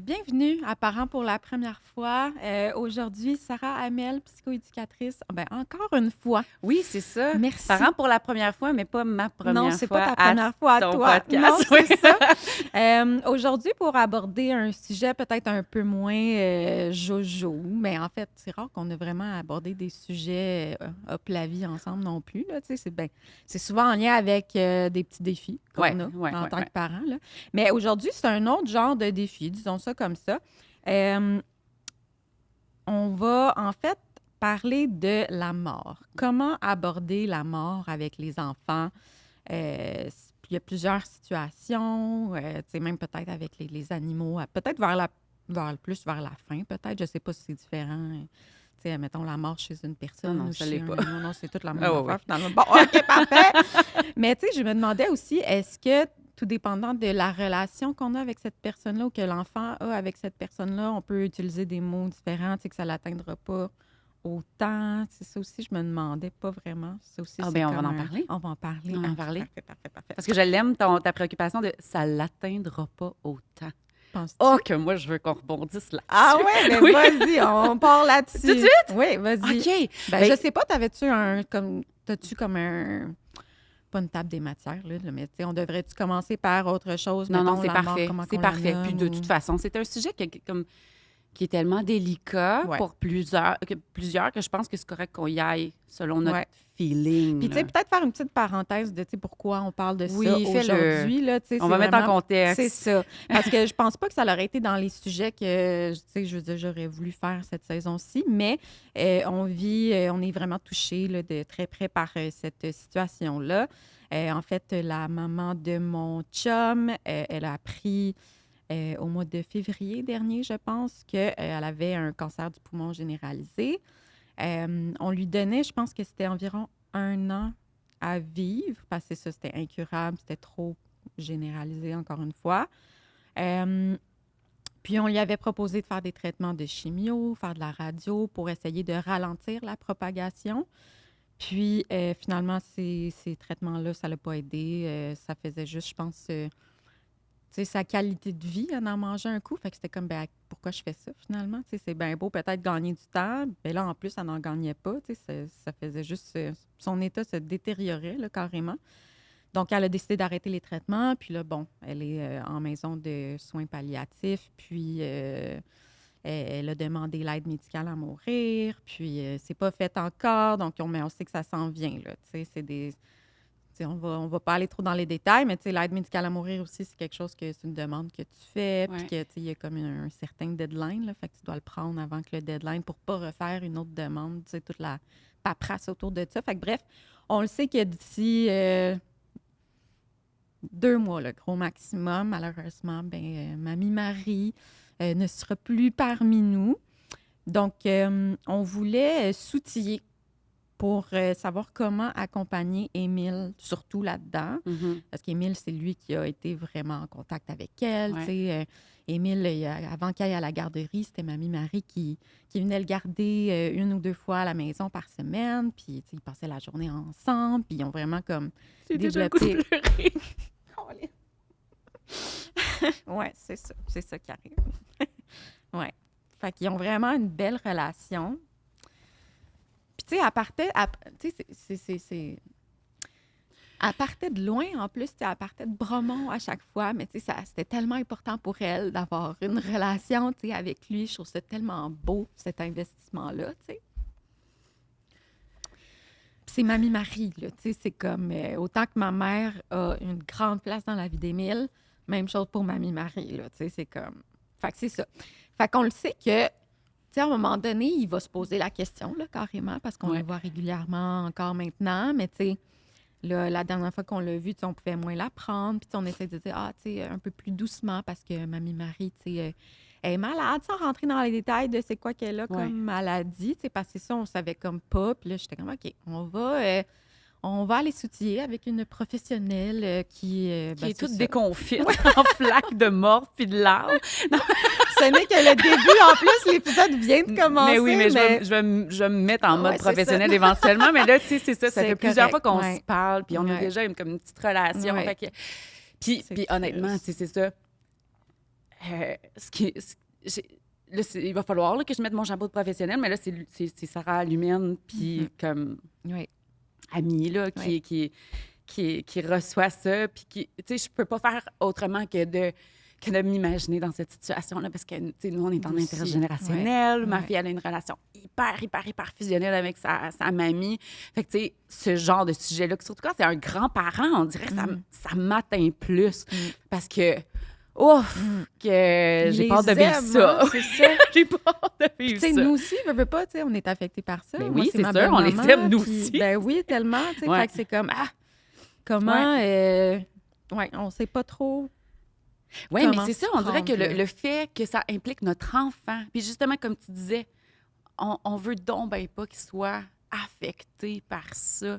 Bienvenue à Parents pour la première fois. Aujourd'hui, Sarah Hamel, psychoéducatrice. Ben, encore une fois. Oui, c'est ça. Merci. Parents pour la première fois, mais pas ma Non, première c'est fois pas ta première fois à ton toi. podcast. Non, Oui. c'est ça. Aujourd'hui, pour aborder un sujet peut-être un peu moins jojo, mais en fait, c'est rare qu'on a vraiment abordé des sujets hop la vie ensemble non plus. Là, tu sais, c'est souvent en lien avec des petits défis qu'on a en tant que parents. Là. Mais aujourd'hui, c'est un autre genre de défi, disons ça comme ça. On va en fait parler de la mort. Comment aborder la mort avec les enfants? Il y a plusieurs situations, même peut-être avec les animaux, peut-être plus vers la fin, peut-être. Je ne sais pas si c'est différent. Mettons la mort chez une personne Non, ou ça chez l'est un pas. animal. Non, c'est toute la même Ah, affaire, oui. finalement. Bon, OK, parfait. Mais tu sais, je me demandais aussi, est-ce que tout dépendant de la relation qu'on a avec cette personne-là ou que l'enfant a avec cette personne-là, on peut utiliser des mots différents, que ça ne l'atteindra pas autant. C'est ça aussi, je me demandais pas vraiment. Ça aussi, Ah, c'est bien, on comme va en parler. On va en parler. On va en OK, parler. Parfait. Parce que je l'aime, ta préoccupation de « ça l'atteindra pas autant ». Penses-tu? Oh, que moi, je veux qu'on rebondisse là-dessus. Ah ouais, ben Oui. vas-y, on part là-dessus. Tout de suite? Oui, vas-y. OK. Ben, je sais pas, t'as-tu comme un... Pas une table des matières, là, mais tu sais, on devrait-tu commencer par autre chose? Non, Mettons, c'est la mort, parfait. comment C'est qu'on la parfait. Puis de nomme, toute ou- façon, c'est un sujet qui est tellement délicat Ouais. pour plusieurs que je pense que c'est correct qu'on y aille selon notre Ouais. feeling. Puis, tu sais, là. peut-être faire une petite parenthèse de, tu sais, pourquoi on parle de Oui, ça fais-le. aujourd'hui, là, tu sais, On c'est va mettre en vraiment- contexte. C'est ça. Parce que je pense pas que ça aurait été dans les sujets que, tu sais, je veux dire, j'aurais voulu faire cette saison-ci, mais on est vraiment touchés là, de très près par cette situation-là. En fait, la maman de mon chum, elle a appris au mois de février dernier, je pense, qu'elle avait un cancer du poumon généralisé. On lui donnait, je pense que c'était environ 1 an à vivre, parce que ça, c'était incurable, c'était trop généralisé, encore une fois. Puis, on lui avait proposé de faire des traitements de chimio, faire de la radio pour essayer de ralentir la propagation. Puis, finalement, ces traitements-là, ça ne l'a pas aidé. Ça faisait juste, je pense, tu sais, sa qualité de vie en mangeait un coup. Fait que c'était comme, ben, pourquoi je fais ça finalement? Tu sais, c'est bien beau peut-être gagner du temps. Mais là, en plus, elle n'en gagnait pas. Tu sais, ça faisait juste... son état se détériorait là, carrément. Donc, elle a décidé d'arrêter les traitements. Puis là, bon, elle est en maison de soins palliatifs. Puis, elle a demandé l'aide médicale à mourir. Puis, c'est pas fait encore. Donc, mais on sait que ça s'en vient. Là, tu sais, c'est des... On va pas aller trop dans les détails, mais l'aide médicale à mourir aussi, c'est quelque chose que c'est une demande que tu fais, puis Ouais. que il y a comme un certain deadline, là, fait que tu dois le prendre avant que le deadline pour pas refaire une autre demande, toute la paperasse autour de ça. Fait que bref, on le sait que d'ici 2 mois, le gros maximum, malheureusement, Mamie Marie ne sera plus parmi nous. Donc, on voulait s'outiller pour savoir comment accompagner Émile, surtout là-dedans. Mhm. Parce qu'Émile, c'est lui qui a été vraiment en contact avec elle. Ouais. Tu sais, Émile, avant qu'il aille à la garderie, c'était Mamie Marie qui venait le garder 1 ou 2 fois à la maison par semaine. Puis, tu sais, ils passaient la journée ensemble. Puis, ils ont vraiment comme J'ai déjà le goût de pleurer. ouais, c'est ça. C'est ça qui arrive. ouais. Fait qu'ils ont vraiment une belle relation. Puis, tu sais, elle partait de loin, en plus, elle partait de Bromont à chaque fois, mais tu sais, c'était tellement important pour elle d'avoir une relation, tu sais, avec lui. Je trouve ça tellement beau, cet investissement-là, tu sais. Puis c'est Mamie Marie, là, tu sais, c'est comme... autant que ma mère a une grande place dans la vie d'Émile, même chose pour Mamie Marie, là, tu sais, c'est comme... Fait que c'est ça. Fait qu'on le sait que... Tu sais, à un moment donné, il va se poser la question, là, carrément, parce qu'on le voit régulièrement encore maintenant. Mais, tu sais, là, la dernière fois qu'on l'a vu, tu sais, on pouvait moins la prendre. Puis, tu sais, on essaie de dire, tu sais, un peu plus doucement, parce que Mamie Marie, tu sais, elle est malade, sans rentrer dans les détails de c'est quoi qu'elle a comme maladie. Tu sais, parce que ça, on savait comme pas. Puis là, j'étais comme, OK, on va aller s'outiller avec une professionnelle qui Qui est toute ça. déconfite, en flaque de morve puis de larmes. Ce n'est que le début. En plus, l'épisode vient de commencer. Mais oui, mais je vais me mettre en mode Ouais, c'est professionnel ça. éventuellement. Mais là, tu sais, c'est ça. Ça C'est fait plusieurs fois correct, qu'on ouais. se parle, puis on a Ouais. déjà comme une petite relation. Ouais. Fait que- puis honnêtement, tu sais, c'est ça. là, il va falloir là, que je mette mon chapeau de professionnel, mais là, c'est Sarah Lumène, puis comme Oui. amie, là, Oui. qui reçoit ça, puis qui, tu sais, je peux pas faire autrement que de m'imaginer dans cette situation-là, parce que, tu sais, nous, on est en Aussi. intergénérationnel. Ma Ouais. fille, elle a une relation hyper fusionnelle avec sa mamie. Fait que, tu sais, ce genre de sujet-là, surtout quand c'est un grand-parent, on dirait que ça m'atteint plus, parce que, ouf, que Ils j'ai les pas hâte de vivre aiment, ça. hein, c'est ça. J'ai pas hâte de Tu vivre sais, ça. nous aussi, veux pas, tu sais, on est affectés par ça. Ben Moi, oui, c'est c'est ma sûr, on les belle-maman, aime, nous puis, aussi. ben oui, tellement, tu sais, Ouais. fait que c'est comme, comment, ouais, on sait pas trop. Oui, mais Comment c'est s'y ça, on dirait que prendre, là. le fait que ça implique notre enfant, puis justement, comme tu disais, on veut donc ben pas qu'il soit affecté par ça.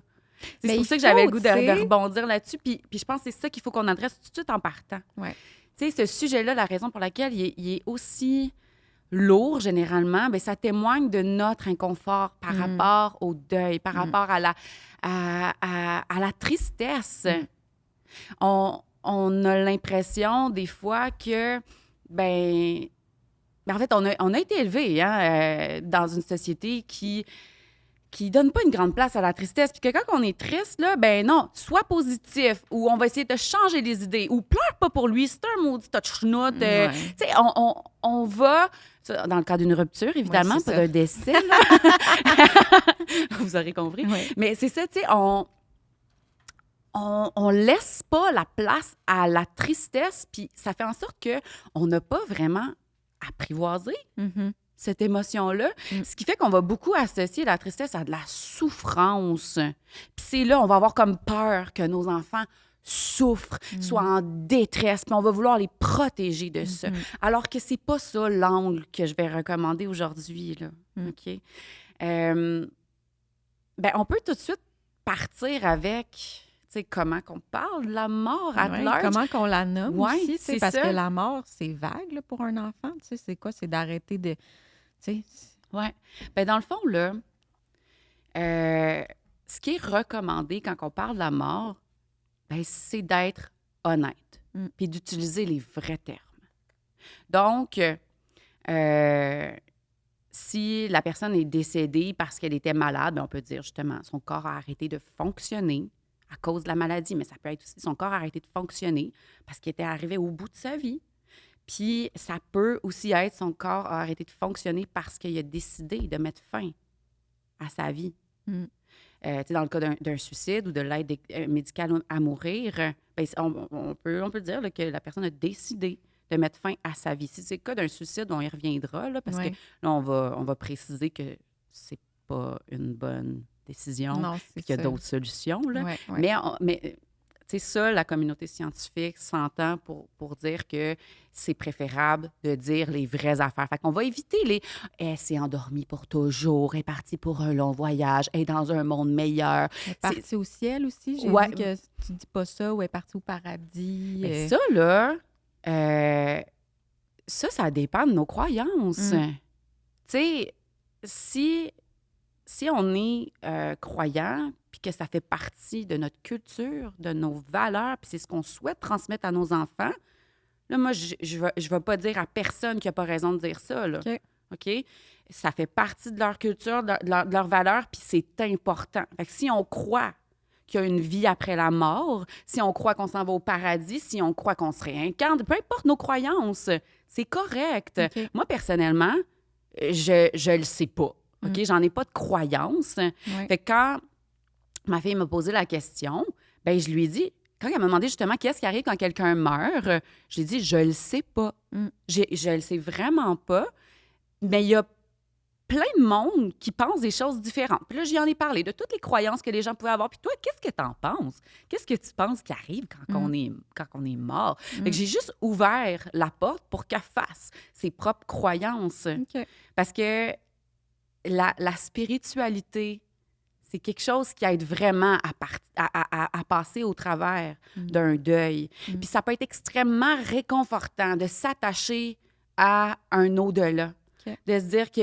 C'est Mais pour il ça que j'avais le faut, goût tu sais. de rebondir là-dessus, puis je pense que c'est ça qu'il faut qu'on adresse tout de suite en partant. Ouais. Tu sais, ce sujet-là, la raison pour laquelle il est aussi lourd, généralement, bien, ça témoigne de notre inconfort par rapport au deuil, par rapport à la tristesse. On a l'impression, des fois, que, ben en fait, on a été élevé dans une société qui donne pas une grande place à la tristesse. Puis que quand on est triste, là, ben non, sois positif, ou on va essayer de changer les idées, ou pleure pas pour lui, c'est un maudit touch-note. Ouais. Tu sais, on va, dans le cas d'une rupture, évidemment, Ouais, c'est pas ça. d'un décès, là. Vous aurez compris. Ouais. Mais c'est ça, tu sais, on laisse pas la place à la tristesse, puis ça fait en sorte que on n'a pas vraiment apprivoisé Mhm. cette émotion-là. Ce qui fait qu'on va beaucoup associer la tristesse à de la souffrance. Puis c'est là, on va avoir comme peur que nos enfants souffrent, soient en détresse, puis on va vouloir les protéger de ça. Alors que c'est pas ça l'angle que je vais recommander aujourd'hui, là. OK? Ben, on peut tout de suite partir avec, tu sais, comment qu'on parle de la mort à Ouais, large. comment qu'on la nomme Ouais, aussi, tu sais, c'est parce ça. que la mort, c'est vague là, pour un enfant. Tu sais, c'est quoi? C'est d'arrêter de... Tu sais, Oui. Bien, dans le fond, là, ce qui est recommandé quand on parle de la mort, ben, c'est d'être honnête, puis d'utiliser les vrais termes. Donc, si la personne est décédée parce qu'elle était malade, ben, on peut dire justement son corps a arrêté de fonctionner à cause de la maladie, mais ça peut être aussi son corps a arrêté de fonctionner parce qu'il était arrivé au bout de sa vie. Puis ça peut aussi être son corps a arrêté de fonctionner parce qu'il a décidé de mettre fin à sa vie. Tu sais, dans le cas d'un suicide ou de l'aide médicale à mourir, ben, on peut dire là, que la personne a décidé de mettre fin à sa vie. Si c'est le cas d'un suicide, on y reviendra, là, parce que là, on va préciser que c'est pas une bonne décision, non, puis c'est qu'il y a ça. d'autres solutions. Là. Ouais, ouais. Mais tu sais, ça, la communauté scientifique s'entend pour dire que c'est préférable de dire les vraies affaires. Fait qu'on va éviter les « elle s'est endormie pour toujours, elle est partie pour un long voyage, elle est dans un monde meilleur ». Elle est partie au ciel aussi. J'ai Ouais. dit que tu dis pas ça, ou elle est partie au paradis. Ben, ça, là, ça dépend de nos croyances. Tu sais, si on est croyant, puis que ça fait partie de notre culture, de nos valeurs, puis c'est ce qu'on souhaite transmettre à nos enfants, là, moi, je vais pas dire à personne qui a pas raison de dire ça, là. OK? Ça fait partie de leur culture, de leurs valeurs, puis c'est important. Fait que si on croit qu'il y a une vie après la mort, si on croit qu'on s'en va au paradis, si on croit qu'on se réincarne, peu importe nos croyances, c'est correct. OK. Moi, personnellement, je le sais pas. OK? J'en ai pas de croyance. Ouais. Fait que quand ma fille m'a posé la question, ben je lui ai dit, quand elle m'a demandé justement qu'est-ce qui arrive quand quelqu'un meurt, je lui ai dit, je le sais pas. Je le sais vraiment pas, mais il y a plein de monde qui pense des choses différentes. Puis là, j'y en ai parlé de toutes les croyances que les gens pouvaient avoir. Puis toi, qu'est-ce que t'en penses? Qu'est-ce que tu penses qui arrive quand on est mort? Fait que j'ai juste ouvert la porte pour qu'elle fasse ses propres croyances. OK. Parce que la spiritualité, c'est quelque chose qui aide vraiment à passer au travers d'un deuil. Puis ça peut être extrêmement réconfortant de s'attacher à un au-delà. OK. De se dire que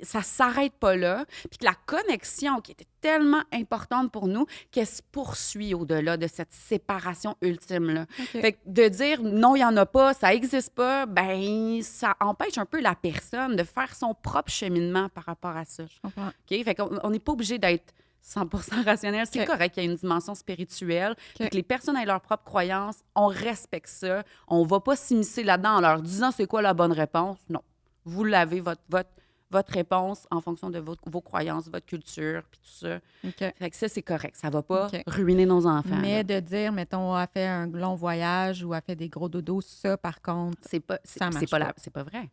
ça s'arrête pas là, puis que la connexion qui était tellement importante pour nous, qu'elle se poursuit au-delà de cette séparation ultime-là. OK. Fait que de dire non, il n'y en a pas, ça n'existe pas, ben ça empêche un peu la personne de faire son propre cheminement par rapport à ça. Je comprends. OK? Fait qu'on n'est pas obligé d'être 100% rationnel. C'est OK. correct qu'il y ait une dimension spirituelle, puis OK. que les personnes aient leurs propres croyances. On respecte ça. On ne va pas s'immiscer là-dedans en leur disant c'est quoi la bonne réponse. Non. Vous l'avez, votre réponse en fonction de vos croyances, votre culture, puis tout ça. OK. Fait que ça, c'est correct. Ça ne va pas OK. ruiner nos enfants. Mais là. de dire, mettons, a fait un long voyage ou a fait des gros dodos, ça, par contre, C'est pas, ça marche pas. c'est pas vrai.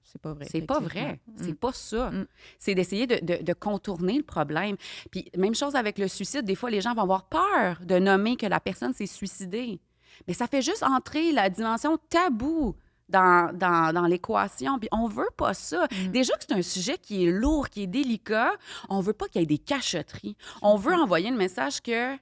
c'est pas vrai. C'est pas effectivement. vrai. C'est pas ça. Mm. C'est d'essayer de contourner le problème. Puis même chose avec le suicide. Des fois, les gens vont avoir peur de nommer que la personne s'est suicidée. Mais ça fait juste entrer la dimension tabou dans l'équation. Puis on veut pas ça. Déjà que c'est un sujet qui est lourd, qui est délicat, on veut pas qu'il y ait des cachotteries. On veut envoyer le message que,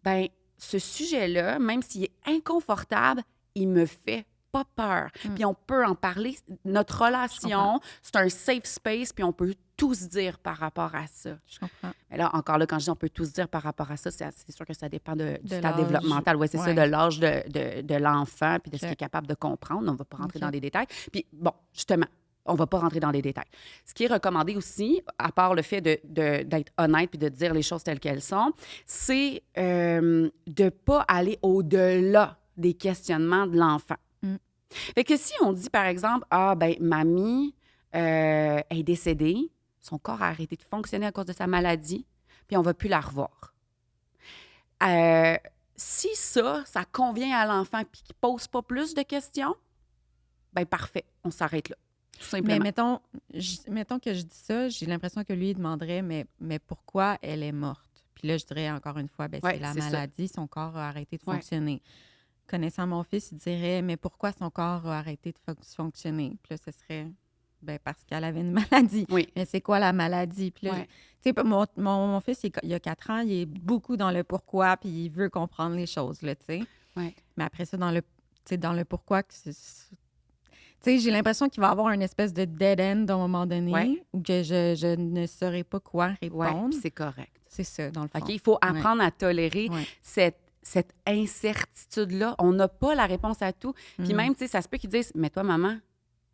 ben ce sujet-là, même s'il est inconfortable, il me fait pas peur. Puis on peut en parler. Notre relation, c'est un safe space, puis on peut tout se dire par rapport à ça. Je comprends. Mais là, encore là, quand je dis on peut tout se dire par rapport à ça, c'est sûr que ça dépend du De stade l'âge. développemental. Oui, c'est ça, Ouais. de l'âge de l'enfant, puis de ce qu'il OK. est capable de comprendre. On ne va pas rentrer OK. dans les détails. Puis bon, justement, on ne va pas rentrer dans les détails. Ce qui est recommandé aussi, à part le fait d'être honnête puis de dire les choses telles qu'elles sont, c'est de ne pas aller au-delà des questionnements de l'enfant. Fait que si on dit, par exemple, « Ah, ben mamie est décédée, son corps a arrêté de fonctionner à cause de sa maladie, puis on ne va plus la revoir. » Si ça convient à l'enfant puis qu'il ne pose pas plus de questions, ben parfait, on s'arrête là, tout simplement. Mais mettons que je dis ça, j'ai l'impression que lui, il demanderait, mais pourquoi elle est morte? Puis là, je dirais encore une fois, ben, Ouais, c'est la c'est ça. maladie, son corps a arrêté de Ouais. fonctionner. Connaissant mon fils, il dirait, mais pourquoi son corps a arrêté de fonctionner? Puis là, ce serait, ben, parce qu'elle avait une maladie. Oui. Mais c'est quoi la maladie? Puis là, Ouais. tu sais, mon fils, il a 4 ans, il est beaucoup dans le pourquoi, puis il veut comprendre les choses, là, tu sais. Ouais. Mais après ça, dans le pourquoi, tu sais, j'ai l'impression qu'il va y avoir une espèce de dead end à un moment donné, Ouais. où que je ne saurais pas quoi Ouais, répondre. puis c'est correct. C'est ça, dans le fond. OK? Il faut apprendre à tolérer Ouais. cette incertitude-là. On n'a pas la réponse à tout. Puis même, tu sais, ça se peut qu'ils disent, « Mais toi, maman,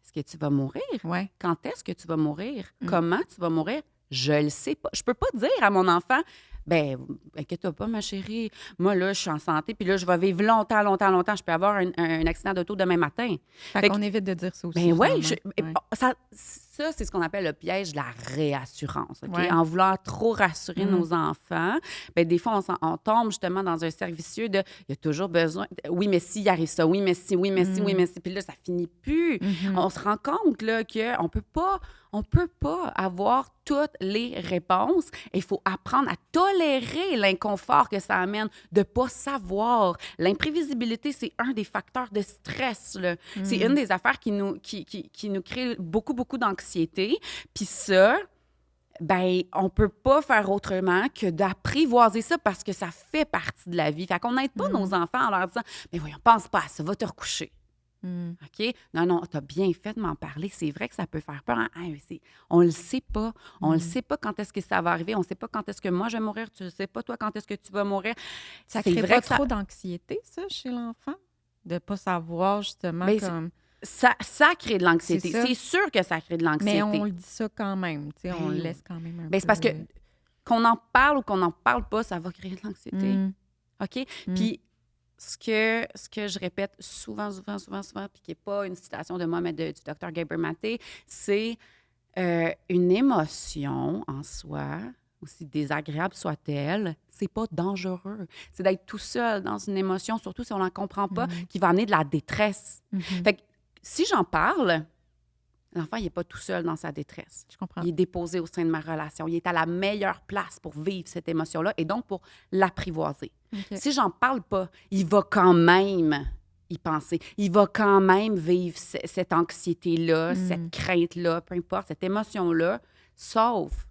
est-ce que tu vas mourir? Ouais. Quand est-ce que tu vas mourir? Comment tu vas mourir? Je le sais pas. Je peux pas dire à mon enfant, ben, inquiète-toi pas, ma chérie. Moi, là, je suis en santé, puis là, je vais vivre longtemps, longtemps, longtemps. Je peux avoir un accident d'auto demain matin. Fait Fait qu'on évite de dire ça aussi. Ben oui, finalement. ça, c'est ce qu'on appelle le piège de la réassurance. OK? Ouais. En voulant trop rassurer nos enfants, ben des fois, on tombe justement dans un cercle vicieux de « il y a toujours besoin, oui, mais si, il arrive ça, oui, mais si, oui, mais si, oui, mais si », puis là, ça finit plus. On se rend compte là, qu'on ne peut pas avoir toutes les réponses. Il faut apprendre à tolérer l'inconfort que ça amène de ne pas savoir. L'imprévisibilité, c'est un des facteurs de stress. Là. C'est une des affaires qui nous crée beaucoup, beaucoup d'anxiété. Puis ça, ben, on peut pas faire autrement que d'apprivoiser ça parce que ça fait partie de la vie. Fait qu'on n'aide pas nos enfants en leur disant « Mais voyons, pense pas à ça, va te recoucher. » OK? Non, tu as bien fait de m'en parler. C'est vrai que ça peut faire peur. Hein? On le sait pas. On le sait pas quand est-ce que ça va arriver. On sait pas quand est-ce que moi je vais mourir. Tu sais pas, toi, quand est-ce que tu vas mourir. Ça C'est crée vrai pas que ça- trop d'anxiété, ça, chez l'enfant? De pas savoir, justement, Ben, comme... Ça crée de l'anxiété. C'est ça. C'est sûr que ça crée de l'anxiété. Mais on le dit ça quand même, tu sais, on Ben le oui. laisse quand même un peu... Ben, c'est parce que qu'on en parle ou qu'on n'en parle pas, ça va créer de l'anxiété. OK? Puis ce que je répète souvent, puis qui n'est pas une citation de moi, mais du docteur Gabor Maté, c'est une émotion en soi, aussi désagréable soit-elle, c'est pas dangereux. C'est d'être tout seul dans une émotion, surtout si on n'en comprend pas, qui va amener de la détresse. Fait que si j'en parle, l'enfant, il n'est pas tout seul dans sa détresse. Je comprends. Il est déposé au sein de ma relation. Il est à la meilleure place pour vivre cette émotion-là et donc pour l'apprivoiser. OK. Si j'en parle pas, il va quand même y penser. Il va quand même vivre cette anxiété-là, cette crainte-là, peu importe, cette émotion-là, sauf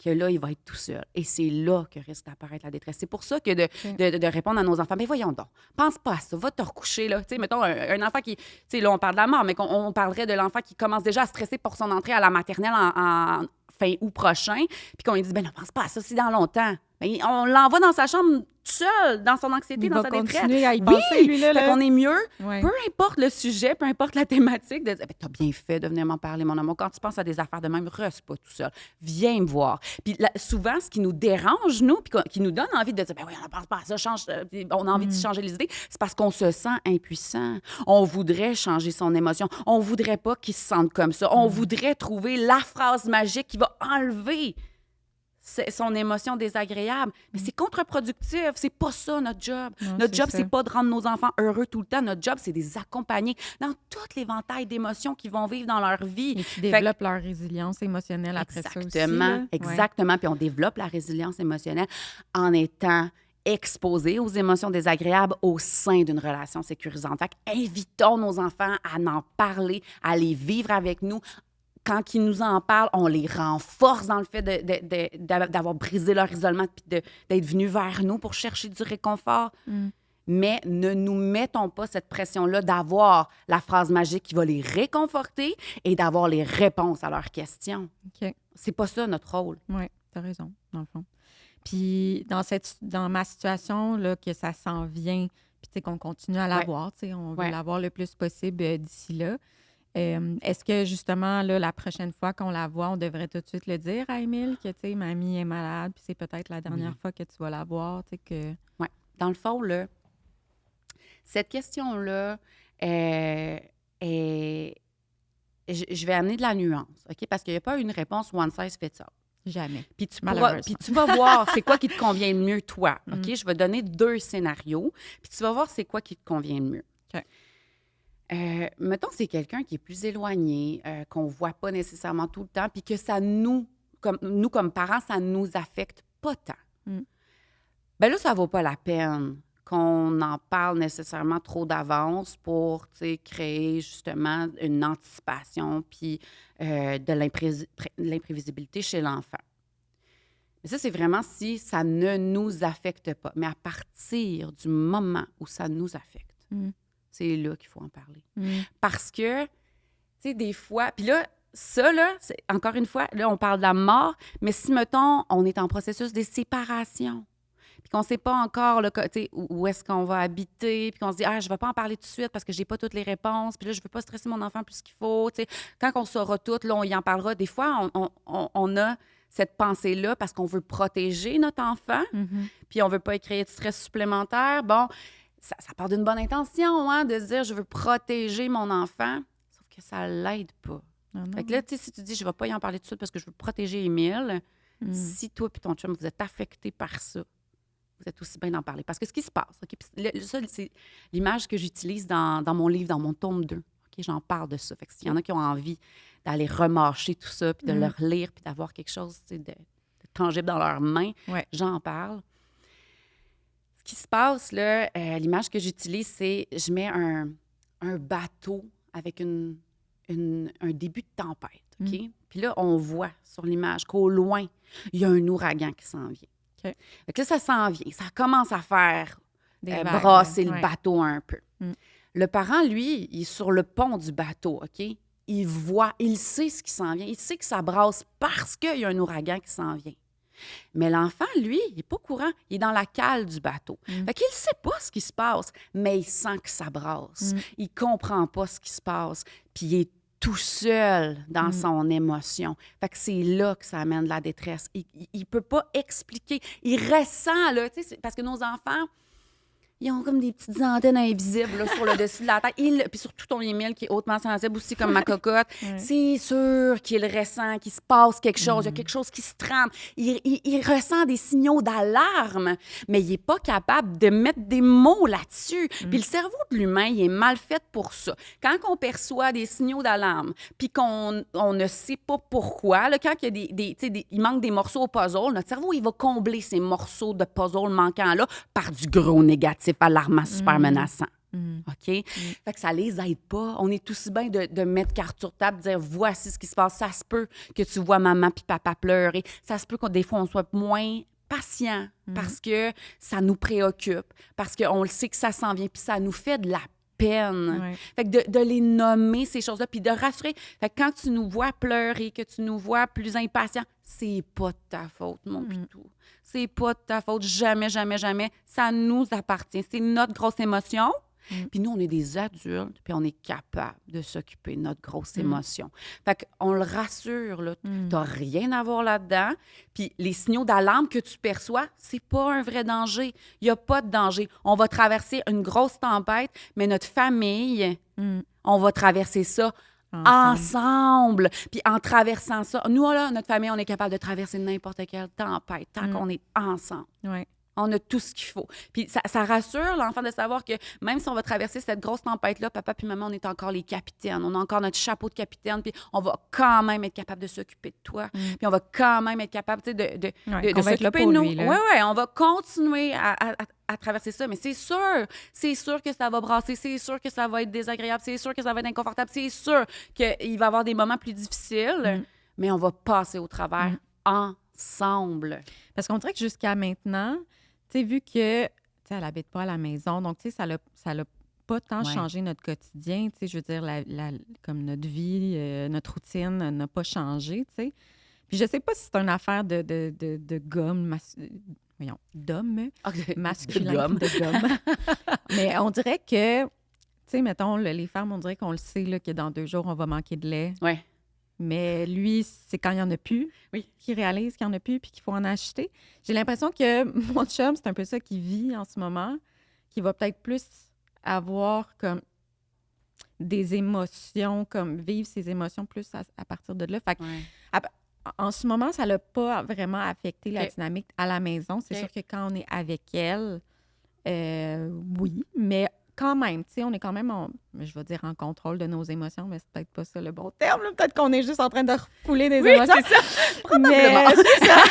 que là, il va être tout seul. Et c'est là que risque d'apparaître la détresse. C'est pour ça que de répondre à nos enfants, mais voyons donc, pense pas à ça, va te recoucher, là. Tu sais, mettons, un enfant qui, tu sais, là, on parle de la mort, mais on parlerait de l'enfant qui commence déjà à stresser pour son entrée à la maternelle en fin août prochain, puis qu'on lui dit, ben non, pense pas à ça, c'est dans longtemps. Ben, on l'envoie dans sa chambre tout seul, dans son anxiété, dans sa détresse. Il va continuer à y penser, lui, là. Fait qu'on est mieux, Ouais. peu importe le sujet, peu importe la thématique, de dire, ben, t'as bien fait de venir m'en parler, mon amour. Quand tu penses à des affaires de même, reste pas tout seul. Viens me voir. Puis souvent, ce qui nous dérange, nous, puis qui nous donne envie de dire, ben oui, on ne pense pas à ça, on a envie de changer les idées, c'est parce qu'on se sent impuissant. On voudrait changer son émotion. On voudrait pas qu'il se sente comme ça. On voudrait trouver la phrase magique qui va enlever son émotion désagréable. Mais c'est contre-productif. C'est pas ça, notre job. Non, Notre job, ça. c'est pas de rendre nos enfants heureux tout le temps. Notre job, c'est de les accompagner dans toutes les ventailles d'émotions qu'ils vont vivre dans leur vie. Et qui développent leur résilience émotionnelle après ça aussi. Exactement, exactement. Puis on développe la résilience émotionnelle en étant exposés aux émotions désagréables au sein d'une relation sécurisante. Fait invitons nos enfants à en parler, à les vivre avec nous. Quand ils nous en parlent, on les renforce dans le fait d'avoir brisé leur isolement puis d'être venus vers nous pour chercher du réconfort. Mais ne nous mettons pas cette pression-là d'avoir la phrase magique qui va les réconforter et d'avoir les réponses à leurs questions. OK. C'est pas ça notre rôle. Oui, tu as raison, dans le fond. Puis dans ma situation, là, que ça s'en vient, puis tu sais, qu'on continue à l'avoir, tu sais, on veut l'avoir le plus possible d'ici là. Est-ce que, justement, là, la prochaine fois qu'on la voit, on devrait tout de suite le dire à Émile que, tu sais, mamie est malade, puis c'est peut-être la dernière fois que tu vas la voir, tu sais, que... Oui. Dans le fond, là, cette question-là je vais amener de la nuance, OK? Parce qu'il n'y a pas une réponse one size fits all. Jamais. Puis tu vas voir c'est quoi qui te convient le mieux, toi, OK? Je vais donner 2 scénarios, puis tu vas voir c'est quoi qui te convient le mieux. OK. Mettons, c'est quelqu'un qui est plus éloigné, qu'on ne voit pas nécessairement tout le temps, puis que ça comme parents, ça ne nous affecte pas tant. Bien là, ça ne vaut pas la peine qu'on en parle nécessairement trop d'avance pour, tu sais, créer justement une anticipation puis de l'imprévisibilité chez l'enfant. Mais ça, c'est vraiment si ça ne nous affecte pas. Mais à partir du moment où ça nous affecte, c'est là qu'il faut en parler. Parce que, tu sais, des fois... Puis là, ça, là, encore une fois, là, on parle de la mort, mais si, mettons, on est en processus de séparation, puis qu'on ne sait pas encore là, où est-ce qu'on va habiter, puis qu'on se dit « Ah, je ne vais pas en parler tout de suite parce que je n'ai pas toutes les réponses, puis là, je ne veux pas stresser mon enfant plus qu'il faut. » Quand on saura tout, là, on y en parlera. Des fois, on a cette pensée-là parce qu'on veut protéger notre enfant, puis on ne veut pas créer de stress supplémentaire. Bon, ça part d'une bonne intention, hein, de se dire « Je veux protéger mon enfant », sauf que ça ne l'aide pas. Fait que là, si tu dis « Je ne vais pas y en parler tout de suite parce que je veux protéger Émile », si toi et ton chum, vous êtes affectés par ça, vous êtes aussi bien d'en parler. Parce que ce qui se passe, okay, ça, c'est l'image que j'utilise dans mon livre, dans mon tome 2. Okay, j'en parle de ça. Fait que s'il y en a qui ont envie d'aller remâcher tout ça, puis de le relire, puis d'avoir quelque chose de tangible dans leurs mains, j'en parle. Ce qui se passe, là, l'image que j'utilise, c'est je mets un bateau avec un début de tempête. OK? Puis là, on voit sur l'image qu'au loin, il y a un ouragan qui s'en vient. Okay. Fait que là, ça s'en vient. Ça commence à faire brasser le bateau un peu. Le parent, lui, il est sur le pont du bateau, OK? Il voit, il sait ce qui s'en vient. Il sait que ça brasse parce qu'il y a un ouragan qui s'en vient. Mais l'enfant, lui, il n'est pas au courant. Il est dans la cale du bateau. Fait qu'il ne sait pas ce qui se passe, mais il sent que ça brasse. Il ne comprend pas ce qui se passe. Puis il est tout seul dans son émotion. Fait que c'est là que ça amène de la détresse. Il ne peut pas expliquer. Il ressent, là, tu sais, parce que nos enfants, ils ont comme des petites antennes invisibles là, sur le dessus de la tête. Puis surtout ton Émile, qui est hautement sensible aussi, comme ma cocotte, c'est sûr qu'il ressent qu'il se passe quelque chose. Il y a quelque chose qui se trame. Il ressent des signaux d'alarme, mais il n'est pas capable de mettre des mots là-dessus. Puis le cerveau de l'humain, il est mal fait pour ça. Quand on perçoit des signaux d'alarme, puis qu'on ne sait pas pourquoi, là, quand il y a il manque des morceaux au puzzle, notre cerveau, il va combler ces morceaux de puzzle manquants-là par du gros négatif alarmant, super menaçant. OK? Fait que ça les aide pas. On est aussi bien de mettre carte sur table, de dire voici ce qui se passe. Ça se peut que tu vois maman puis papa pleurer. Ça se peut que des fois, on soit moins patient parce que ça nous préoccupe, parce qu'on le sait que ça s'en vient puis ça nous fait de la peine. Ouais. Fait que de les nommer, ces choses-là, puis de rassurer. Fait que quand tu nous vois pleurer, que tu nous vois plus impatients, c'est pas de ta faute, mon pitou. C'est pas de ta faute. Jamais, jamais, jamais. Ça nous appartient. C'est notre grosse émotion. Puis nous, on est des adultes, puis on est capable de s'occuper de notre grosse émotion. Fait qu'on le rassure, là. T'as rien à voir là-dedans. Puis les signaux d'alarme que tu perçois, c'est pas un vrai danger. Il y a pas de danger. On va traverser une grosse tempête, mais notre famille, on va traverser ça ensemble. Puis en traversant ça, nous, là, notre famille, on est capable de traverser n'importe quelle tempête tant qu'on est ensemble. Ouais. On a tout ce qu'il faut. Puis ça rassure l'enfant de savoir que même si on va traverser cette grosse tempête-là, papa puis maman, on est encore les capitaines. On a encore notre chapeau de capitaine, puis on va quand même être capable de s'occuper de toi. Puis on va quand même être capable, tu sais, de s'occuper de nous. Oui, oui, on va continuer à traverser ça. Mais c'est sûr que ça va brasser, c'est sûr que ça va être désagréable, c'est sûr que ça va être inconfortable, c'est sûr qu'il va y avoir des moments plus difficiles, mais on va passer au travers ensemble. Parce qu'on dirait que jusqu'à maintenant, tu sais, vu que, tu sais, elle n'habite pas à la maison, donc, tu sais, ça l'a pas tant changé notre quotidien, tu sais, je veux dire, comme notre vie, notre routine n'a pas changé, tu sais. Puis je sais pas si c'est une affaire de gomme, d'homme masculin, de gomme. Mais on dirait que, tu sais, mettons, les femmes, on dirait qu'on le sait, là, que dans 2 jours, on va manquer de lait. Oui. Mais lui, c'est quand il n'y en a plus qu'il réalise qu'il n'y en a plus puis qu'il faut en acheter. J'ai l'impression que mon chum, c'est un peu ça qu'il vit en ce moment, qu'il va peut-être plus avoir comme des émotions, comme vivre ses émotions plus à partir de là. Fait que, en ce moment, ça l'a pas vraiment affecté la dynamique à la maison. C'est sûr que quand on est avec elle, oui, mais quand même, tu sais, on est quand même, je vais dire en contrôle de nos émotions, mais c'est peut-être pas ça le bon terme. Là. Peut-être qu'on est juste en train de refouler des émotions. C'est ça. Mais c'est ça.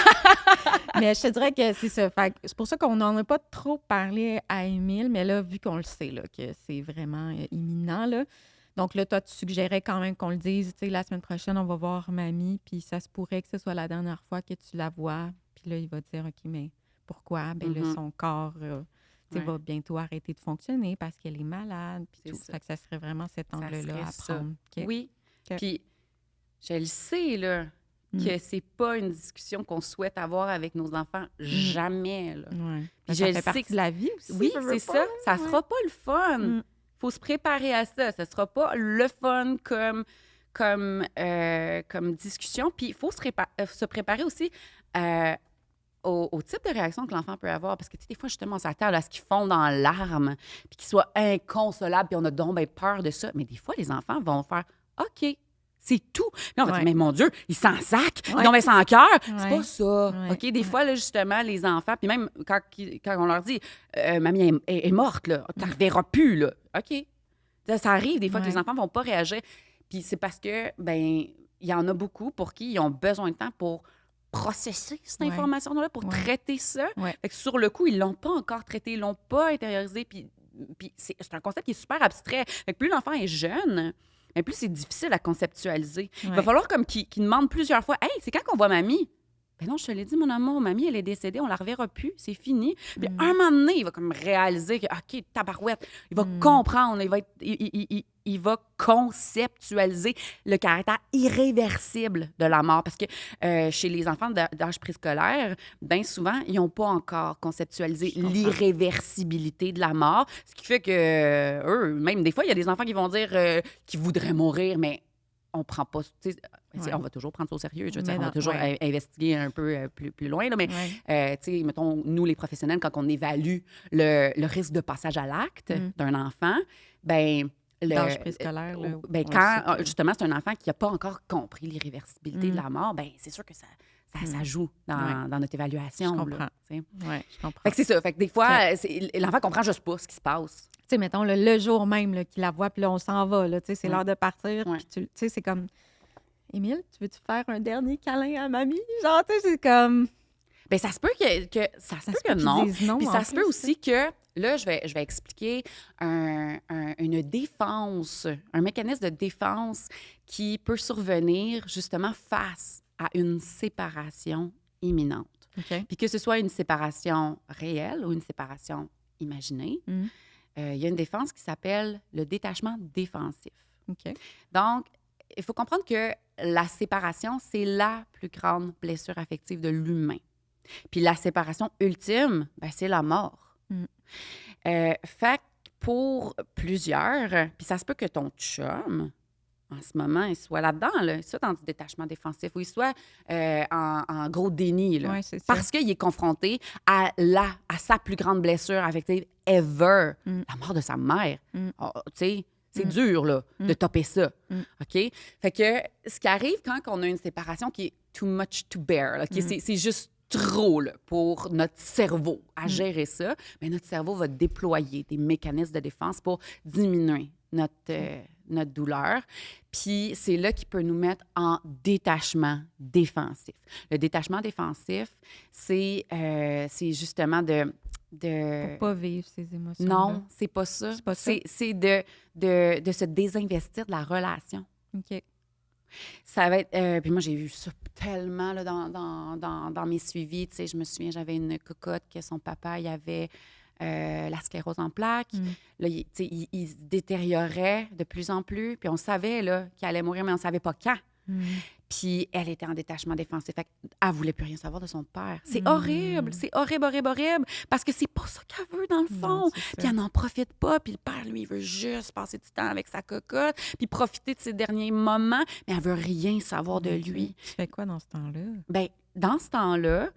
Mais je te dirais que c'est ça. Fait que c'est pour ça qu'on n'en a pas trop parlé à Émile, mais là, vu qu'on le sait, là, que c'est vraiment imminent, là. Donc là, toi, tu suggérais quand même qu'on le dise, tu sais, la semaine prochaine, on va voir mamie, puis ça se pourrait que ce soit la dernière fois que tu la vois. Puis là, il va dire, OK, mais pourquoi? Bien là, son corps... va bientôt arrêter de fonctionner parce qu'elle est malade, puis tout. Fait que ça serait vraiment cet angle-là à prendre. Okay. Oui. Puis, je le sais, là, que c'est pas une discussion qu'on souhaite avoir avec nos enfants. Jamais, là. Ouais. Puis ça fait partie de la vie aussi. Oui, c'est ça. Ça sera pas le fun. Faut se préparer à ça. Ça sera pas le fun comme discussion. Puis, il faut se préparer aussi au type de réaction que l'enfant peut avoir. Parce que, tu sais, des fois, justement, on s'attend à ce qu'ils fondent en larmes, puis qu'ils soient inconsolables, puis on a donc bien peur de ça. Mais des fois, les enfants vont faire « OK, c'est tout. » Là, on va dire « Mais mon Dieu, ils s'en sac, ils ont bien sans cœur. » C'est pas ça. OK? Des fois, là, justement, les enfants, puis même quand on leur dit « Mamie est morte, là, tu ne reverras plus, là. » OK. Ça arrive des fois que les enfants vont pas réagir. Puis c'est parce que, ben il y en a beaucoup pour qui ils ont besoin de temps pour processer cette information-là, pour traiter ça. Fait que sur le coup, ils l'ont pas encore traité, ils l'ont pas intériorisé. Puis c'est un concept qui est super abstrait. Fait que plus l'enfant est jeune, mais plus c'est difficile à conceptualiser. Il va falloir comme qu'il demande plusieurs fois « Hey, c'est quand qu'on voit mamie? » Ben non, je te l'ai dit, mon amour, mamie, elle est décédée, on la reverra plus, c'est fini. Puis un moment donné, il va comme réaliser que, OK, tabarouette, il va comprendre, il va conceptualiser le caractère irréversible de la mort. Parce que chez les enfants d'âge préscolaire, bien souvent, ils n'ont pas encore conceptualisé l'irréversibilité de la mort. Ce qui fait que eux, même des fois, il y a des enfants qui vont dire qu'ils voudraient mourir, mais on prend pas... On va toujours prendre ça au sérieux. Je veux dire, on va toujours investiguer un peu plus loin. Là, mais, tu sais, mettons, nous, les professionnels, quand on évalue le risque de passage à l'acte d'un enfant, ben d'âge préscolaire. Quand, justement, c'est un enfant qui n'a pas encore compris l'irréversibilité de la mort, ben c'est sûr que ça joue dans notre évaluation. Je comprends. Je comprends. Fait que c'est ça. Fait que des fois, l'enfant comprend juste pas ce qui se passe. Tu sais, mettons, le jour même qu'il la voit, puis là, on s'en va. Tu sais, c'est l'heure de partir. Puis tu sais, c'est comme... Émile, tu veux-tu faire un dernier câlin à mamie? Genre, tu sais, c'est comme... Bien, ça se peut ça se peut que qu'ils non. disent non, Puis en ça se peut plus, aussi que, là, je vais expliquer une défense, un mécanisme de défense qui peut survenir justement face à une séparation imminente. OK. Puis que ce soit une séparation réelle ou une séparation imaginée, Mm. il y a une défense qui s'appelle le détachement défensif. OK. Donc, il faut comprendre que la séparation, c'est la plus grande blessure affective de l'humain. Puis la séparation ultime, ben, c'est la mort. Mm. Fait que pour plusieurs, puis ça se peut que ton chum, en ce moment, il soit là-dedans, là, il soit dans du détachement défensif ou il soit en gros déni, là, Ouais, c'est ça. parce qu'il est confronté à sa plus grande blessure affective ever, Mm. la mort de sa mère. Mm. Oh, tu sais, c'est Mm. dur, là, de Mm. topper ça. Mm. OK? Fait que ce qui arrive quand on a une séparation qui est too much to bear, là, Mm. c'est juste trop là, pour notre cerveau à Mm. gérer ça, mais notre cerveau va déployer des mécanismes de défense pour diminuer notre douleur. Puis c'est là qu'il peut nous mettre en détachement défensif. Le détachement défensif, c'est justement Pour pas vivre ces émotions. non, c'est pas ça. C'est pas ça? C'est de se désinvestir de la relation. OK. Ça va être... puis moi, j'ai vu ça tellement là, dans mes suivis. Tu sais, je me souviens, j'avais une cocotte que son papa, il avait la sclérose en plaques. Mm. Là, tu sais, il se détériorait de plus en plus. Puis on savait là, qu'il allait mourir, mais on savait pas quand. Mm. Puis elle était en détachement défensif. Fait qu'elle voulait plus rien savoir de son père. C'est Mm. horrible, c'est horrible, horrible, horrible. Parce que c'est pas ça qu'elle veut, dans le fond. Non, c'est Puis ça. elle n'en profite pas. Puis le père, lui, il veut juste passer du temps avec sa cocotte, puis profiter de ses derniers moments, mais elle veut rien savoir de OK. lui. Tu fais quoi dans ce temps-là? Bien, dans ce temps-là,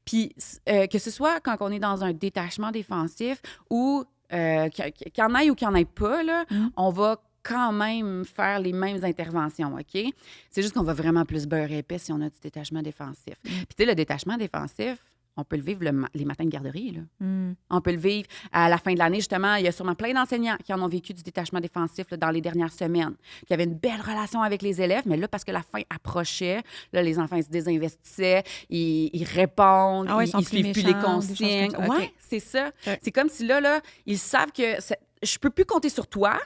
puis que ce soit quand on est dans un détachement défensif ou qu'il y en ait ou qu'il n'y en ait pas, là, Mm. on va quand même faire les mêmes interventions, OK? C'est juste qu'on va vraiment plus beurrer épais si on a du détachement défensif. Puis tu sais, le détachement défensif, on peut le vivre les matins de garderie, là. Mm. On peut le vivre à la fin de l'année, justement. Il y a sûrement plein d'enseignants qui en ont vécu du détachement défensif là, dans les dernières semaines, qui avaient une belle relation avec les élèves, mais là, parce que la fin approchait, là, les enfants ils se désinvestissaient, ils répondent, Ah ouais, ils sont ils plus suivent plus les méchants, des choses consignes. comme ça. OK. Ouais, c'est ça. OK. C'est comme si là, ils savent que je peux plus compter sur toi,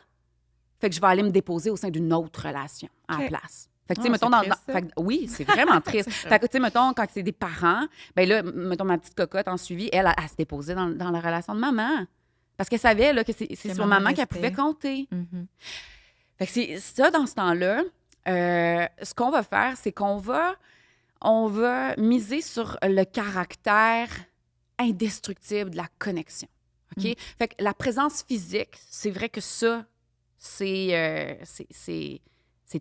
fait que je vais aller me déposer au sein d'une autre relation à la OK. place. Fait que, tu sais, Ah, mettons, c'est triste, ça. fait que, oui, c'est vraiment triste. Fait que, tu sais, mettons, quand c'est des parents, ben là, mettons, ma petite cocotte en suivi, elle se déposait dans la relation de maman. Parce qu'elle savait là, que c'est sur maman qu'elle pouvait compter. Mhm. Fait que c'est ça, dans ce temps-là, ce qu'on va faire, c'est qu'on va miser sur le caractère indestructible de la connexion. OK? Mm. Fait que la présence physique, c'est vrai que ça, c'est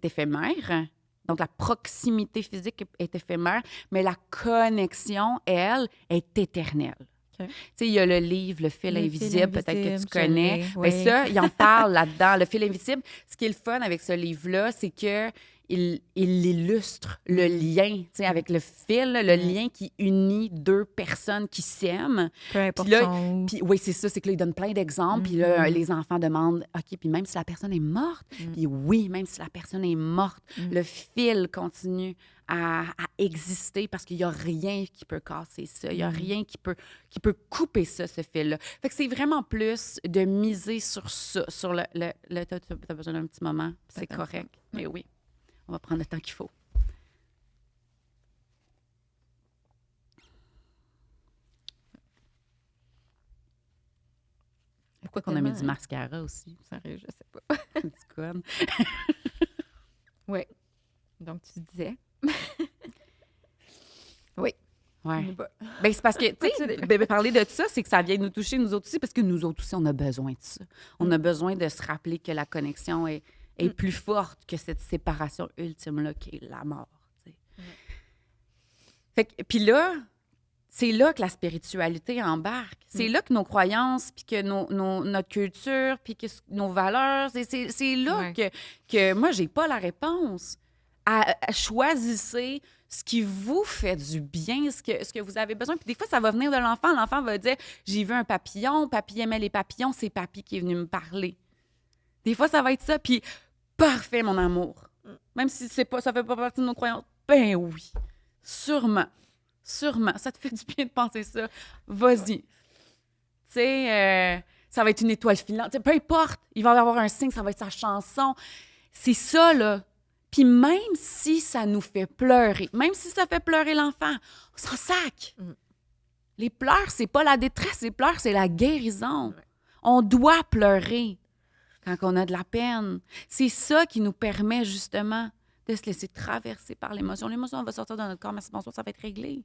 éphémère. Donc, la proximité physique est éphémère, mais la connexion, elle, est éternelle. OK. Tu sais, il y a le livre Le fil Le fil invisible, peut-être que tu invisible, je connais. l'ai, Bien, oui. ça, il en parle là-dedans. Le fil invisible, ce qui est le fun avec ce livre-là, c'est que il illustre le lien, tu sais, avec le fil, le lien qui unit deux personnes qui s'aiment. Peu importe Puis là, son où. puis oui, c'est ça, c'est que là, il donne plein d'exemples. Puis là, les enfants demandent, OK, puis même si la personne est morte, puis oui, même si la personne est morte, le fil continue à exister parce qu'il n'y a rien qui peut casser ça. Il n'y a rien qui peut couper ça, ce fil-là. Fait que c'est vraiment plus de miser sur ça, sur le t'as besoin d'un petit moment, puis c'est Attends, correct. Mais oui, on va prendre le temps qu'il faut. Pourquoi qu'on a mis du mascara aussi? Sérieux, je sais pas. Du conne. Oui. Donc, tu disais. Oui. Ouais. On est pas- Ben, c'est parce que, tu sais, Continue. parler de ça, c'est que ça vient nous toucher, nous autres aussi, parce que nous autres aussi, on a besoin de ça. On a besoin de se rappeler que la connexion est plus forte que cette séparation ultime-là qui est la mort. Tu sais. Fait que, puis là, c'est là que la spiritualité embarque. C'est là que nos croyances, puis que notre culture, puis que nos valeurs, c'est là que moi, j'ai pas la réponse. Choisissez ce qui vous fait du bien, ce que vous avez besoin. Puis des fois, ça va venir de l'enfant. L'enfant va dire, j'ai vu un papillon, papy aimait les papillons, c'est papy qui est venu me parler. Des fois, ça va être ça. Puis, parfait, mon amour. Même si ça fait pas partie de nos croyances. Ben oui, sûrement. Sûrement. Ça te fait du bien de penser ça. Vas-y. Tu sais, ça va être une étoile filante. T'sais, peu importe, il va y avoir un signe, ça va être sa chanson. C'est ça, là. Puis même si ça nous fait pleurer, même si ça fait pleurer l'enfant, on s'en sac. Les pleurs, c'est pas la détresse, les pleurs, c'est la guérison. Ouais. On doit pleurer quand on a de la peine. C'est ça qui nous permet justement de se laisser traverser par l'émotion. L'émotion, elle va sortir de notre corps, mais c'est bon, ça va être réglé.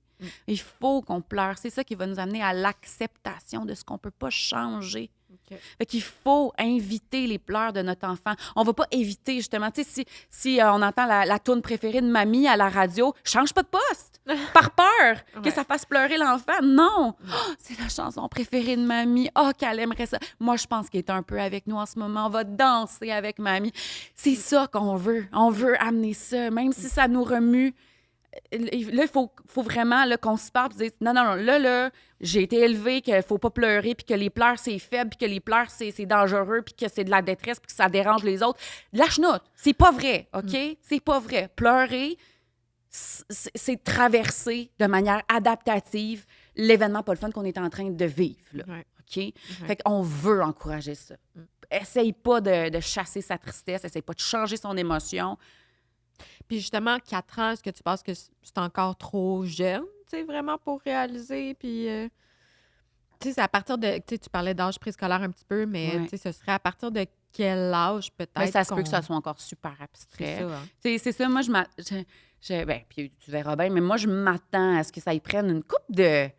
Il faut qu'on pleure. C'est ça qui va nous amener à l'acceptation de ce qu'on peut pas changer. Fait qu'il faut inviter les pleurs de notre enfant. On va pas éviter, justement. Tu sais, si on entend la toune préférée de mamie à la radio, change pas de poste, par peur que ça fasse pleurer l'enfant. Non! Oh, c'est la chanson préférée de mamie. Oh, qu'elle aimerait ça. Moi, je pense qu'elle est un peu avec nous en ce moment. On va danser avec mamie. C'est ça qu'on veut. On veut amener ça, même si ça nous remue. Là, il faut vraiment là, qu'on se parle et dire non, là, j'ai été élevée qu'il ne faut pas pleurer, puis que les pleurs, c'est faible, puis que les pleurs, c'est dangereux, puis que c'est de la détresse, puis que ça dérange les autres. La chenoute, c'est pas vrai, OK? C'est pas vrai. Pleurer, c'est traverser de manière adaptative l'événement pas le fun qu'on est en train de vivre, là, OK? Fait qu'on veut encourager ça. Essaye pas de chasser sa tristesse, essaye pas de changer son émotion. Puis justement, 4 ans, est-ce que tu penses que c'est encore trop jeune, tu sais, vraiment pour réaliser? Puis, tu sais, c'est à partir de... Tu sais, tu parlais d'âge préscolaire un petit peu, mais tu sais, ce serait à partir de quel âge peut-être? Mais ça se peut que ça soit encore super abstrait. C'est ça, hein? C'est ça, moi, ben, puis tu verras bien, mais moi, je m'attends à ce que ça y prenne une couple de